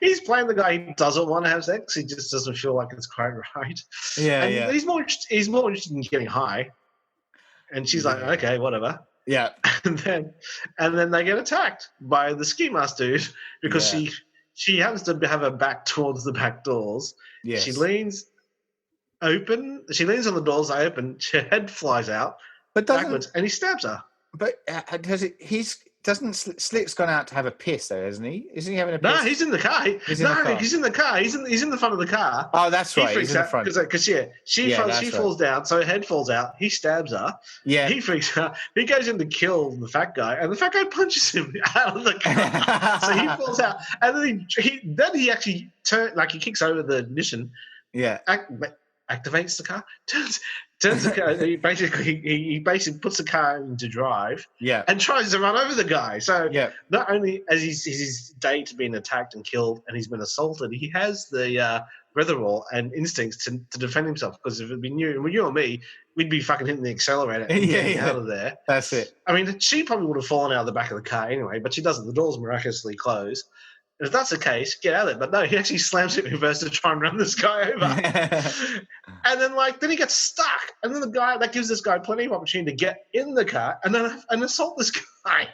He's playing the guy who doesn't want to have sex. He just doesn't feel like it's quite right. Yeah, and yeah. He's more interested in getting high. And she's like, "Okay, whatever." Yeah. And then they get attacked by the ski mask dude because she happens to have her back towards the back doors. Yes. She leans on the doors. They open. Her head flies out backwards, and he stabs her. But Slick's gone out to have a piss though, hasn't he? Isn't he having a piss? No, he's in the car. He's in the car. He's in the front of the car. Oh, that's right. He's in the front. Because she falls down, so her head falls out. He stabs her. Yeah. He freaks out. He goes in to kill the fat guy, and the fat guy punches him out of the car. So he falls out, and then he actually he kicks over the ignition. Yeah. Activates the car. Turns the car. He basically puts the car into drive. Yeah. And tries to run over the guy. So not only as his date being attacked and killed, and he's been assaulted, he has the wherewithal and instincts to defend himself. Because if it'd been you or me, we'd be fucking hitting the accelerator and getting out of there. That's it. I mean, she probably would have fallen out of the back of the car anyway, but she doesn't. The doors miraculously close. And if that's the case, get out of it. But no, he actually slams it reverse to try and run this guy over. And then, then he gets stuck. And then that gives this guy plenty of opportunity to get in the car and assault this guy.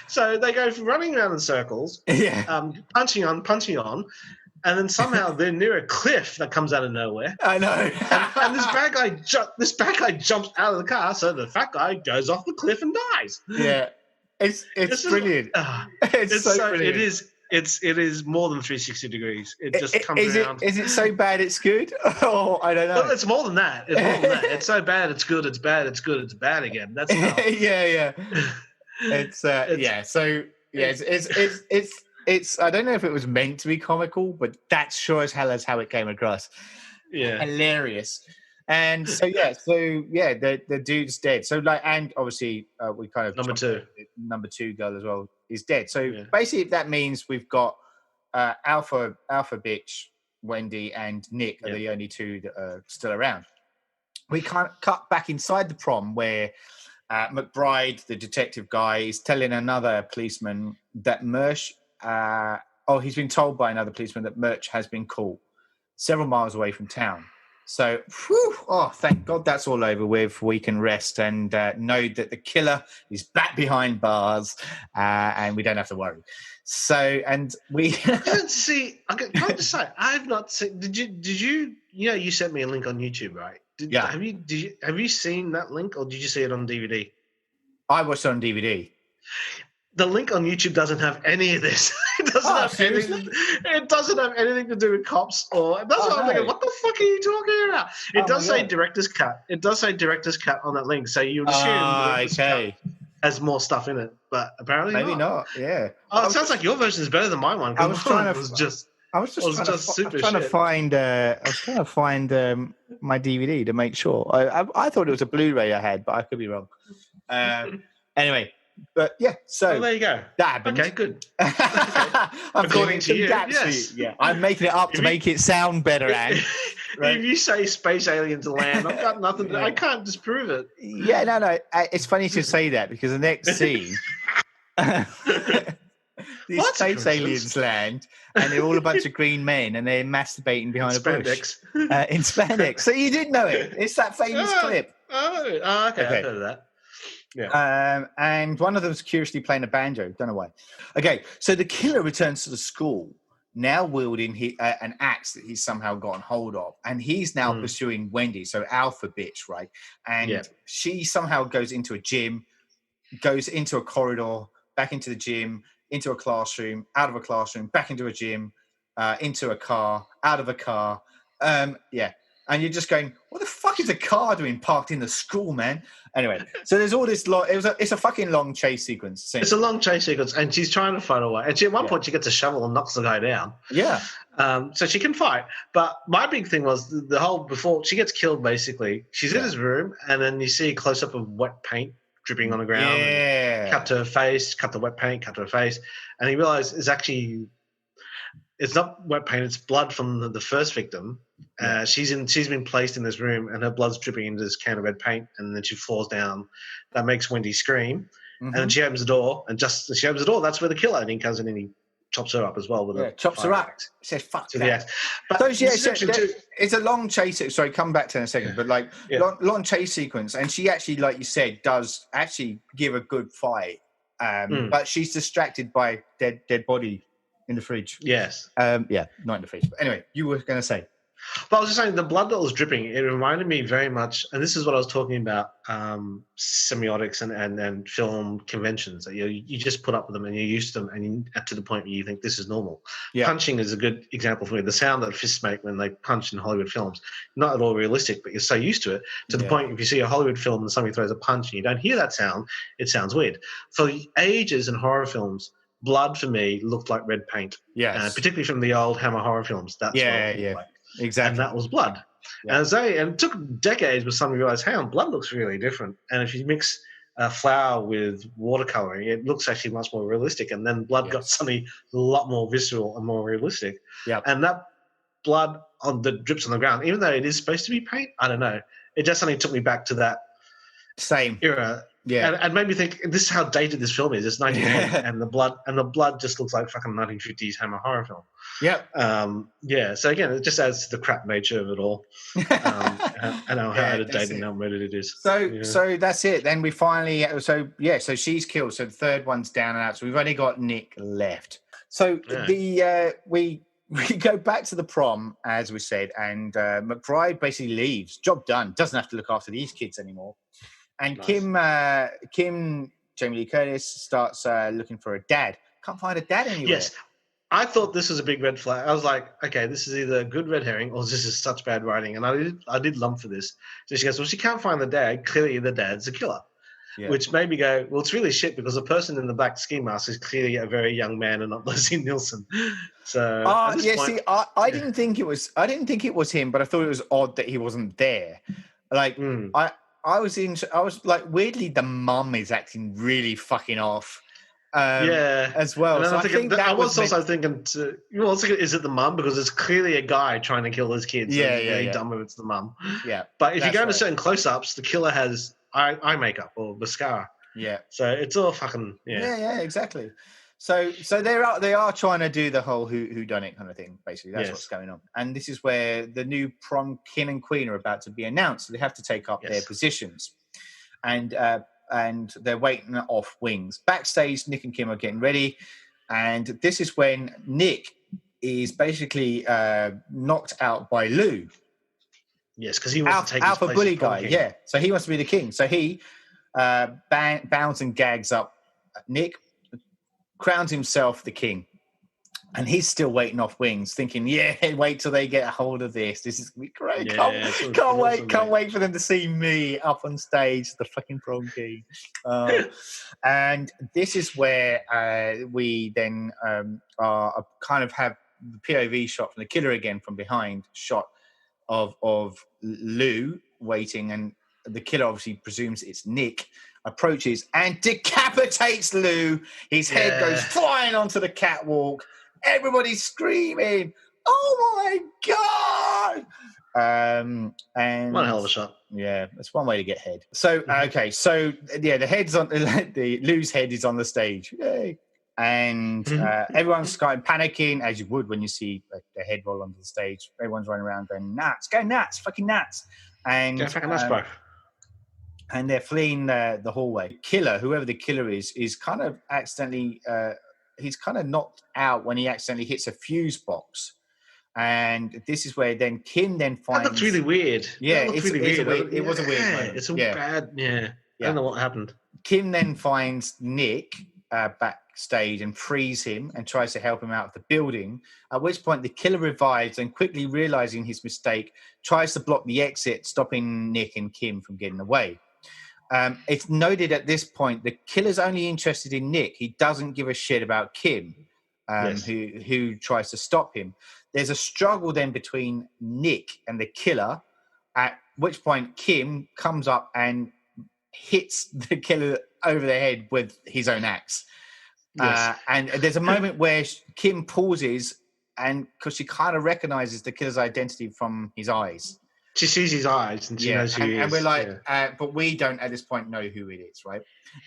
So they go running around in circles, punching on, and then somehow they're near a cliff that comes out of nowhere. I know. and this bad guy jumps out of the car, so the fat guy goes off the cliff and dies. Yeah, it's brilliant. It's so brilliant. It is more than 360 degrees. It just comes around. Is it so bad it's good? Oh, I don't know. Well, it's more than that. It's so bad it's good. It's bad. It's good. It's bad again. That's how. Yeah. It's I don't know if it was meant to be comical, but that's sure as hell as how it came across. Yeah, hilarious. And the dude's dead. So and obviously we kind of number two girl as well is dead. So basically that means we've got Alpha Bitch, Wendy, and Nick are the only two that are still around. We can't cut back inside the prom where McBride, the detective guy, is telling another policeman that Mersch. He's been told by another policeman that Merch has been caught several miles away from town. So, thank God that's all over with. We can rest and know that the killer is back behind bars, and we don't have to worry. So, and we didn't see. Can I just say, I've not seen. Did you? You sent me a link on YouTube, right? Have you seen that link, or did you see it on DVD? I watched it on DVD. The link on YouTube doesn't have any of this. It doesn't have anything to do with cops or. That's what I'm thinking. What the fuck are you talking about? It does say director's cut. It does say director's cut on that link, so you would assume cut has more stuff in it, but apparently maybe not. Yeah. Oh, it sounds like your version is better than my one. I was trying to find my DVD to make sure. I thought it was a Blu-ray I had, but I could be wrong. Anyway. But so there you go. That happened. Okay, good. According to you, yes. Yeah, I'm making it up to make it sound better. Right? If you say space aliens land, I've got nothing. I can't disprove it. Yeah, no. It's funny to say that because the next scene, these space aliens land, and they're all a bunch of green men, and they're masturbating behind a bush in spandex. So you did know it. It's that famous clip. Okay. I've heard of that. Yeah. And one of them was curiously playing a banjo. Don't know why. Okay, so the killer returns to the school, now wielding an axe that he's somehow gotten hold of. And he's now pursuing Wendy, so Alpha Bitch, right? And she somehow goes into a gym, goes into a corridor, back into the gym, into a classroom, out of a classroom, back into a gym, into a car, out of a car. And you're just going, what the fuck is a car doing parked in the school, man? Anyway, so there's all this it's a fucking long chase sequence. It's a long chase sequence, and she's trying to fight away. And at one point, she gets a shovel and knocks the guy down. Yeah. So she can fight. But my big thing was the whole, before she gets killed, basically, she's in his room, and then you see a close-up of wet paint dripping on the ground. Yeah. Cut to her face, cut the wet paint, cut to her face. And he realized it's not wet paint, it's blood from the first victim. She's been placed in this room, and her blood's dripping into this can of red paint, and then she falls down. That makes Wendy scream, and then she opens the door, and just as she opens the door, that's where the killer comes in, and he chops her up as well with chops her up. Says fuck that. But it's a long chase. Sorry, come back to it in a second. But long chase sequence, and she actually, like you said, does actually give a good fight. But she's distracted by dead body in the fridge. Yes. Not in the fridge. But anyway, you were going to say. But I was just saying, the blood that was dripping, it reminded me very much, and this is what I was talking about, semiotics and film conventions. That you just put up with them and you're used to them, and to the point where you think this is normal. Yeah. Punching is a good example for me. The sound that fists make when they punch in Hollywood films, not at all realistic, but you're so used to it, to the point if you see a Hollywood film and somebody throws a punch and you don't hear that sound, it sounds weird. For ages in horror films, blood for me looked like red paint. Yes. Particularly from the old Hammer horror films. That's what it looked like. Exactly. And that was blood. Yeah. And it took decades before somebody realized, hey, blood looks really different. And if you mix flour with watercoloring, it looks actually much more realistic. And then blood got suddenly a lot more visceral and more realistic. Yeah. And that blood on the drips on the ground, even though it is supposed to be paint. I don't know. It just suddenly took me back to that same era. Yeah, and made me think this is how dated this film is. It's 1980, and the blood just looks like fucking 1950s Hammer horror film. Yep. So again, it just adds to the crap nature of it all, and how out of date and how murdered it is. So that's it. Then we finally, so she's killed. So the third one's down and out. So we've only got Nick left. So we go back to the prom, as we said, and McBride basically leaves. Job done. Doesn't have to look after these kids anymore. And nice. Kim, Jamie Lee Curtis starts looking for a dad. Can't find a dad anywhere. Yes. I thought this was a big red flag. I was like, okay, this is either a good red herring or this is such bad writing. And I did lump for this. So she goes, well, she can't find the dad. Clearly the dad's a killer. Yeah. Which made me go, well, it's really shit because the person in the black ski mask is clearly a very young man and not Leslie Nielsen. So see, I didn't think it was him, but I thought it was odd that he wasn't there. Like I was like, weirdly, the mum is acting really fucking off. As well. So I was also thinking, is it the mum? Because it's clearly a guy trying to kill his kids. Yeah. Dumb if it's the mum. Yeah. But if you go into certain close-ups, the killer has eye makeup or mascara. Yeah. So it's all fucking Yeah, exactly. So they are trying to do the whole who done it kind of thing. Basically, that's what's going on. And this is where the new prom king and queen are about to be announced. So they have to take up their positions, and they're waiting off wings. Backstage, Nick and Kim are getting ready, and this is when Nick is basically knocked out by Lou. Yes, because he wants to take Alpha his place bully guy. King. Yeah, so he wants to be the king. So he bounds and gags up Nick, crowns himself the king, and he's still waiting off wings, thinking, wait till they get a hold of this. This is gonna be great. Can't wait for them to see me up on stage, the fucking prom king. And this is where we then are kind of have the POV shot from the killer again from behind, shot of Lou waiting, and the killer obviously presumes it's Nick, approaches and decapitates Lou. His head goes flying onto the catwalk. Everybody's screaming, "Oh my god!" And one hell of a shot. Yeah, that's one way to get head. So the head's on the Lou's head is on the stage. Yay! And everyone's kind of panicking, as you would when you see the head roll onto the stage. Everyone's running around going nuts, go nuts, fucking nuts, and fucking nuts, bro. And they're fleeing the hallway. Killer, whoever the killer is kind of accidentally, he's kind of knocked out when he accidentally hits a fuse box. And this is where then Kim then finds... That looked really weird. Yeah, it was a weird moment. It's a bad... Yeah. I don't know what happened. Kim then finds Nick backstage and frees him and tries to help him out of the building, at which point the killer revives and, quickly realizing his mistake, tries to block the exit, stopping Nick and Kim from getting away. It's noted at this point the killer's only interested in Nick. He doesn't give a shit about Kim, who tries to stop him. There's a struggle then between Nick and the killer, at which point Kim comes up and hits the killer over the head with his own axe. Yes. And there's a moment where Kim pauses, and because she kind of recognizes the killer's identity from his eyes. She sees his eyes and she knows who he is. And we're like, but we don't at this point know who it is, right?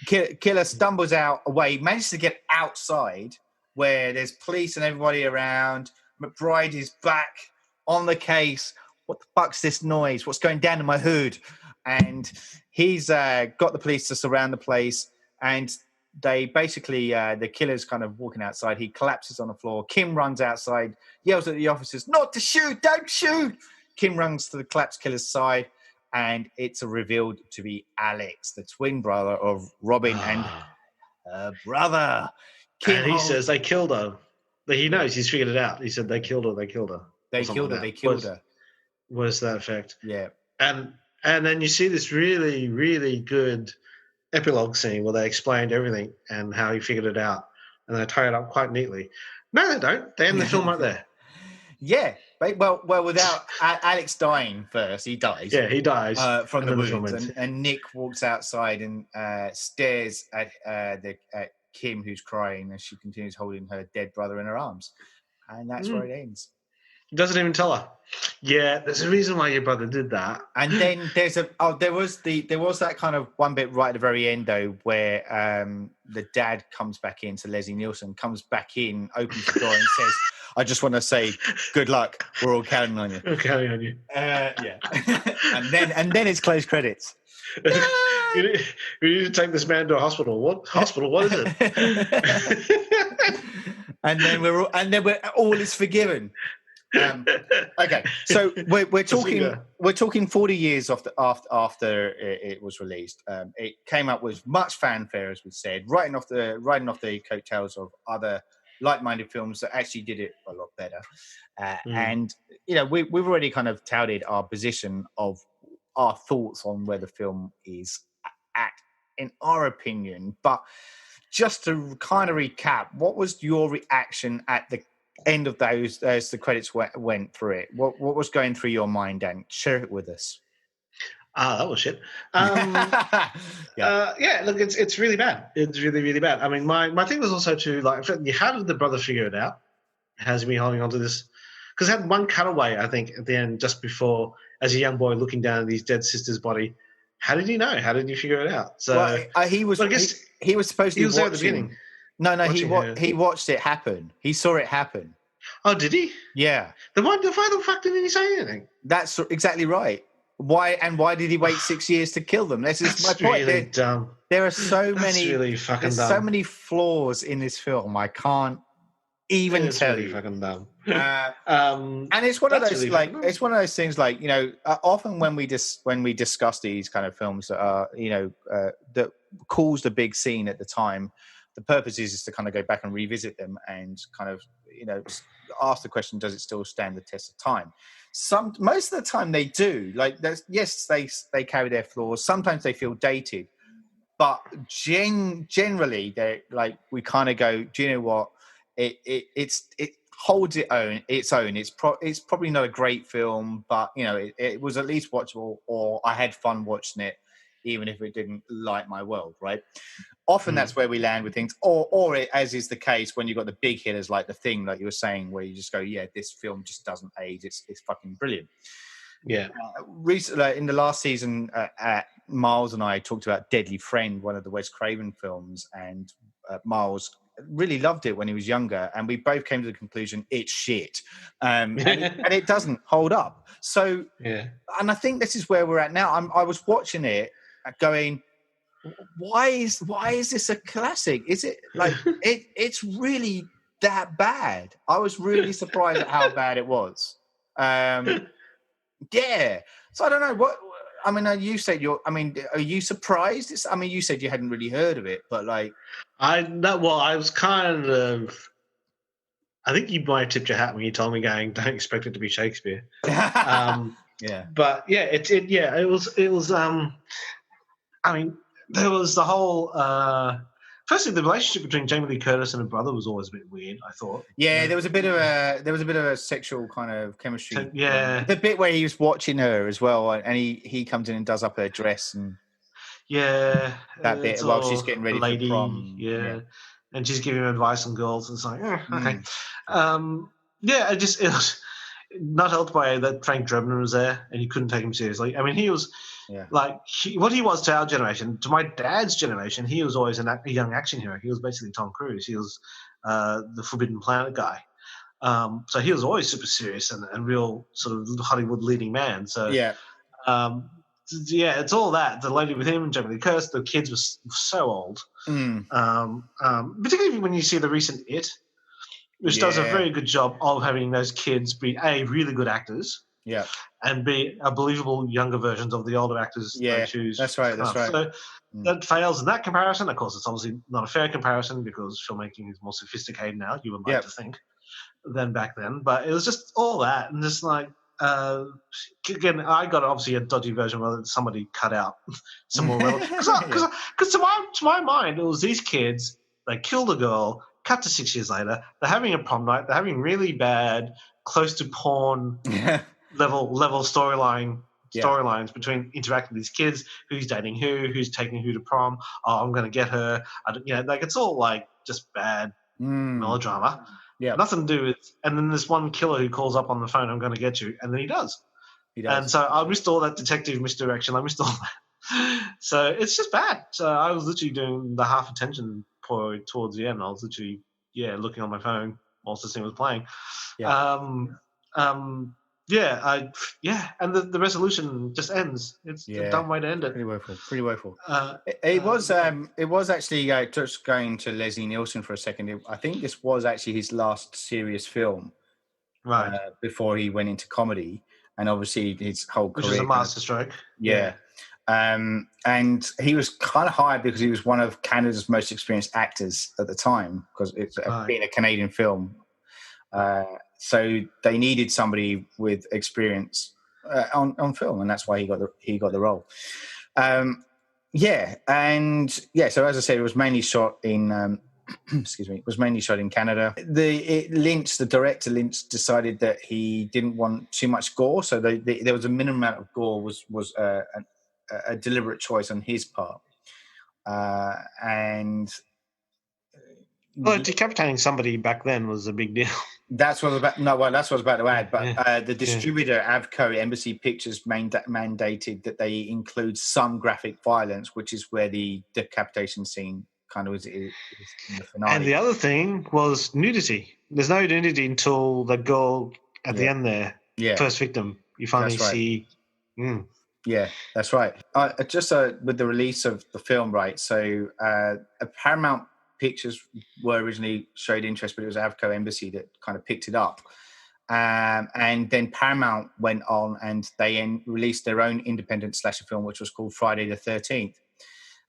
Killer stumbles away, manages to get outside where there's police and everybody around. McBride is back on the case. What the fuck's this noise? What's going down in my hood? And he's got the police to surround the place, and they basically, the killer's kind of walking outside. He collapses on the floor. Kim runs outside, yells at the officers, "Not to shoot, don't shoot!" Kim runs to the collapsed killer's side, and it's revealed to be Alex, the twin brother of Robin and her brother. And he says they killed her. But he knows, he's figured it out. He said they killed her. They killed her. Was that effect? Yeah. And then you see this really, really good epilogue scene where they explained everything and how he figured it out, and they tie it up quite neatly. No, they don't. They end the film right there. Yeah. Well, without Alex dying first, he dies. Yeah, he dies from the wounds, and Nick walks outside and stares at Kim, who's crying, as she continues holding her dead brother in her arms, and that's where it ends. Doesn't even tell her. Yeah, there's a reason why your brother did that. And then there was that kind of one bit right at the very end though, where the dad comes back in, so Leslie Nielsen comes back in, opens the door and says, "I just want to say good luck. We're all counting on you." We're counting on you. Yeah. and then it's closed credits. We need to take this man to a hospital. What hospital? What is it? and then we're all is forgiven. Okay, so we're talking 40 years after it was released. It came up with much fanfare, as we said, riding off the coattails of other like-minded films that actually did it a lot better. And we've already kind of touted our position of our thoughts on where the film is at, in our opinion. But just to kind of recap, what was your reaction at the end of those as the credits went through it? What was going through your mind, Dan? Share it with us. That was shit. Look, it's really bad. It's really, really bad. I mean, my thing was also to, like, how did the brother figure it out? Has he been holding on to this? Because it had one cutaway, I think, at the end, just before, as a young boy looking down at his dead sister's body. How did he know? How did he figure it out? So he was supposed to be watching. At the beginning. No, he watched it happen. He saw it happen. Oh, did he? Yeah. Then why the fuck didn't he say anything? That's exactly right. Why did he wait 6 years to kill them? This is my point. Really dumb. There are so many. Really fucking dumb. So many flaws in this film. I can't even tell you. Fucking dumb. And it's one of those it's one of those things like, often when we discuss these kind of films that are that caused a big scene at the time, the purpose is to kind of go back and revisit them and kind of ask the question, does it still stand the test of time? Most of the time they do. Like, yes, they carry their flaws. Sometimes they feel dated, but generally they like, we kind of go, do you know what? It holds its own. It's probably not a great film, but it was at least watchable, or I had fun watching it, even if it didn't light my world, right? Often that's where we land with things, or as is the case when you've got the big hitters like The Thing, like you were saying, where you just go, yeah, this film just doesn't age. It's fucking brilliant. Yeah. Recently, in the last season, Miles and I talked about Deadly Friend, one of the Wes Craven films, and Miles really loved it when he was younger, and we both came to the conclusion it's shit, and it doesn't hold up. So, and I think this is where we're at now. I was watching it, going, why is this a classic? Is it like it's really that bad? I was really surprised at how bad it was. So I don't know what. I mean, you said are you surprised? You said you hadn't really heard of it, but like, I was kind of. I think you might have tipped your hat when you told me, going, don't expect it to be Shakespeare. Yeah, but it was. I mean, there was the whole. Firstly, the relationship between Jamie Lee Curtis and her brother was always a bit weird, I thought. Yeah, there was a bit of a sexual kind of chemistry. Yeah, the bit where he was watching her as well, and he comes in and does up her dress, and that bit while she's getting ready for prom. Yeah, and she's giving him advice on girls, and it's like, okay, it was not helped by that Frank Drebin was there, and you couldn't take him seriously. I mean, he was. Yeah. Like what he was to our generation, to my dad's generation, he was always a young action hero. He was basically Tom Cruise. He was the Forbidden Planet guy. So he was always super serious and real sort of Hollywood leading man. So it's all that. The lady with him, Jamie Lee Curtis, the kids were so old. Particularly when you see the recent It, which does a very good job of having those kids be really good actors. Yeah, and be believable younger versions of the older actors they choose. That's right. So that fails in that comparison. Of course, it's obviously not a fair comparison because filmmaking is more sophisticated now, you would like to think, than back then. But it was just all that, and just like again, I got obviously a dodgy version where somebody cut out some more relevant. Because to my mind, it was these kids. They killed a girl. Cut to 6 years later, they're having a prom night. They're having really bad, close to porn. level storylines between interacting with these kids, who's dating who's taking who to prom. Oh, I'm going to get her. It's all like just bad melodrama. Yeah. Nothing to do with. And then there's one killer who calls up on the phone, "I'm going to get you," and then he does. He does. And so I missed all that detective misdirection. I missed all that. So it's just bad. So I was literally doing the half attention towards the end. I was literally looking on my phone whilst this thing was playing. Yeah. And the resolution just ends. It's a dumb way to end it. Pretty woeful. It was actually just going to Leslie Nielsen for a second. I think this was actually his last serious film, right? Before he went into comedy, and obviously his whole career, which is a masterstroke. Yeah. And he was kind of hired because he was one of Canada's most experienced actors at the time, because it's being a Canadian film. So they needed somebody with experience on film, and that's why he got the role. So as I said, it was mainly shot in it was mainly shot in Canada. The director Lynch decided that he didn't want too much gore, so there was a minimum amount of gore was a deliberate choice on his part, and. Well, decapitating somebody back then was a big deal. That's what I was about. No, well, that's what I was about to add. But the distributor Avco Embassy Pictures mandated that they include some graphic violence, which is where the decapitation scene kind of is in the finale. And the other thing was nudity. There's no nudity until the girl at the end there. Yeah, first victim. You finally see. Yeah, that's right. Just with the release of the film, right? So Paramount Pictures were originally showed interest, but it was Avco Embassy that kind of picked it up. And then Paramount went on and they released their own independent slasher film, which was called Friday the 13th.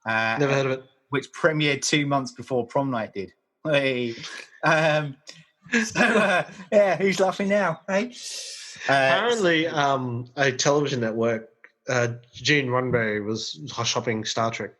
Never heard of it. Which premiered 2 months before Prom Night did. Hey. Who's laughing now? Hey? Apparently, a television network, Gene Roddenberry was shopping Star Trek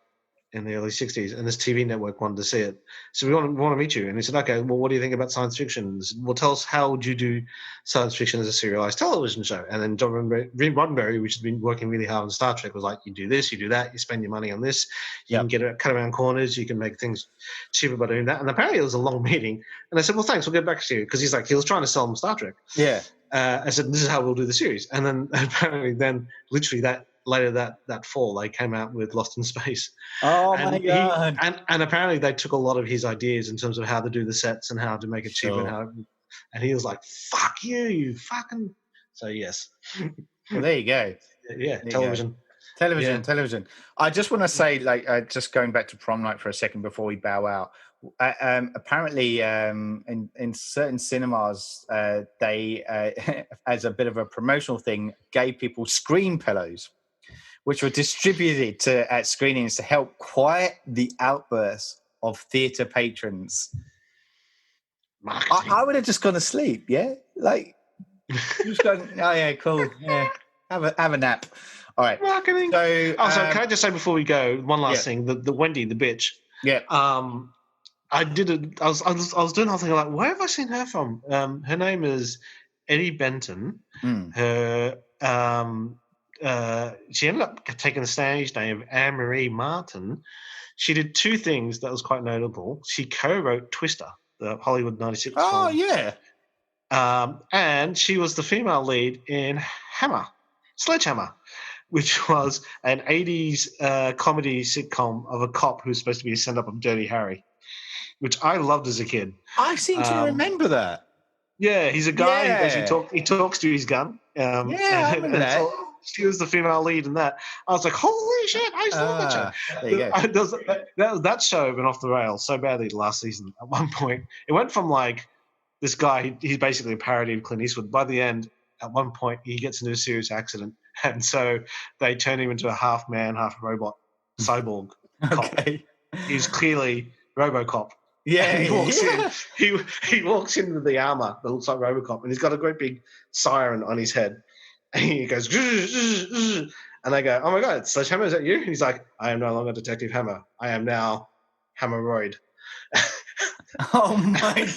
in the early 60s, and this TV network wanted to see it. So we want to meet you. And he said, okay, well, what do you think about science fiction? Said, well, tell us, how would you do science fiction as a serialized television show? And then John Roddenberry, which has been working really hard on Star Trek, was like, you do this, you do that, you spend your money on this, you can get it cut around corners, you can make things cheaper by doing that. And apparently it was a long meeting. And I said, well, thanks, we'll get back to you. Because he was trying to sell them Star Trek. Yeah. I said, this is how we'll do the series. And then apparently literally later that fall, they came out with Lost in Space. Oh, my God. And apparently they took a lot of his ideas in terms of how to do the sets and how to make it cheaper. And he was like, fuck you fucking... So, yes. Well, there you go. Yeah, television. Television. I just want to say, just going back to Prom Night for a second before we bow out, apparently in certain cinemas, they, as a bit of a promotional thing, gave people screen pillows, which were distributed at screenings to help quiet the outbursts of theatre patrons. I would have just gone to sleep, just going, oh yeah, cool, yeah, have a nap. All right. Marketing. So, can I just say before we go, one last thing, the Wendy, the bitch. Yeah. I was doing the whole thing like, where have I seen her from? Her name is Eddie Benton. Her she ended up taking the stage name of Anne-Marie Martin. She did two things that was quite notable. She co-wrote Twister, the Hollywood 96 film. Oh, yeah. And she was the female lead in Sledgehammer, which was an 80s comedy sitcom of a cop who's supposed to be a send-up of Dirty Harry, which I loved as a kid. I seem to remember that. Yeah, he's a guy who basically talks to his gun. I remember that. So she was the female lead in that. I was like, holy shit, I used to love that show. There you go. That show went off the rails so badly last season at one point. It went from like this guy, he's basically a parody of Clint Eastwood. By the end, at one point, he gets into a serious accident. And so they turn him into a half man, half robot cyborg cop. He's clearly RoboCop. Yeah, and he walks into the armor that looks like RoboCop, and he's got a great big siren on his head. And he goes, and they go, oh my God, Sledgehammer, is that you? And he's like, I am no longer Detective Hammer. I am now Hammeroid. Oh my.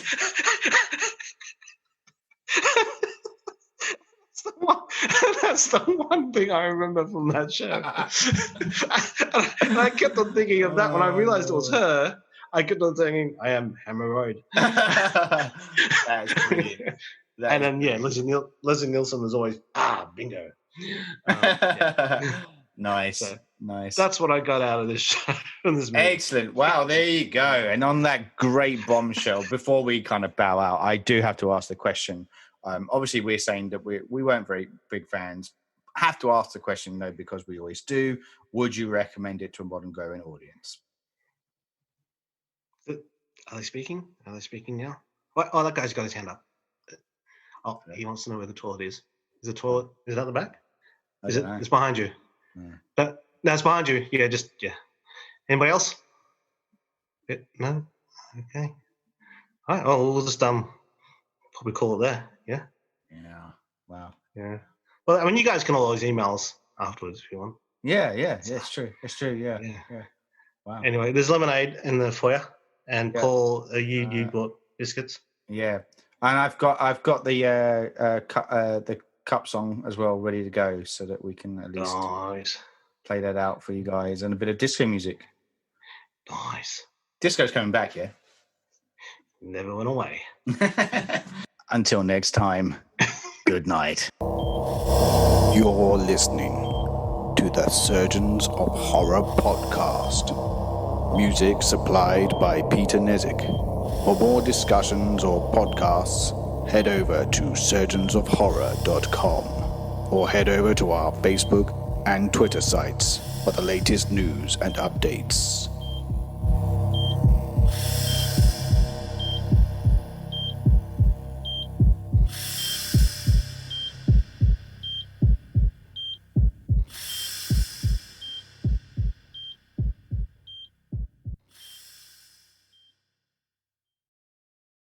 That's the one thing I remember from that show. And I kept on thinking of that when I realized it was her. I kept on saying, I am hemorrhoid. That's brilliant. And then, Leslie Nielsen was always, bingo. Nice. So nice. That's what I got out of this show. Excellent. Wow, there you go. And on that great bombshell, before we kind of bow out, I do have to ask the question. Obviously, we're saying that we weren't very big fans. Have to ask the question, though, because we always do. Would you recommend it to a modern growing audience? Are they speaking? Are they speaking now? Oh, that guy's got his hand up. Oh, he wants to know where the toilet is. Is the toilet? Is it at the back? It's behind you. No, it's behind you. Yeah, Anybody else? No. Okay. All right. Oh, we'll just probably call it there. Yeah. Yeah. Wow. Yeah. Well, I mean, you guys can always email us afterwards if you want. Yeah. It's true. Yeah. Wow. Anyway, there's lemonade in the foyer, and Paul, you bought biscuits. Yeah, and I've got the cup song as well ready to go, so that we can at least play that out for you guys, and a bit of disco music. Nice. Disco's coming back, yeah. Never went away. Until next time, good night. You're listening to the Surgeons of Horror podcast. Music supplied by Peter Nezik. For more discussions or podcasts, head over to surgeonsofhorror.com or head over to our Facebook and Twitter sites for the latest news and updates.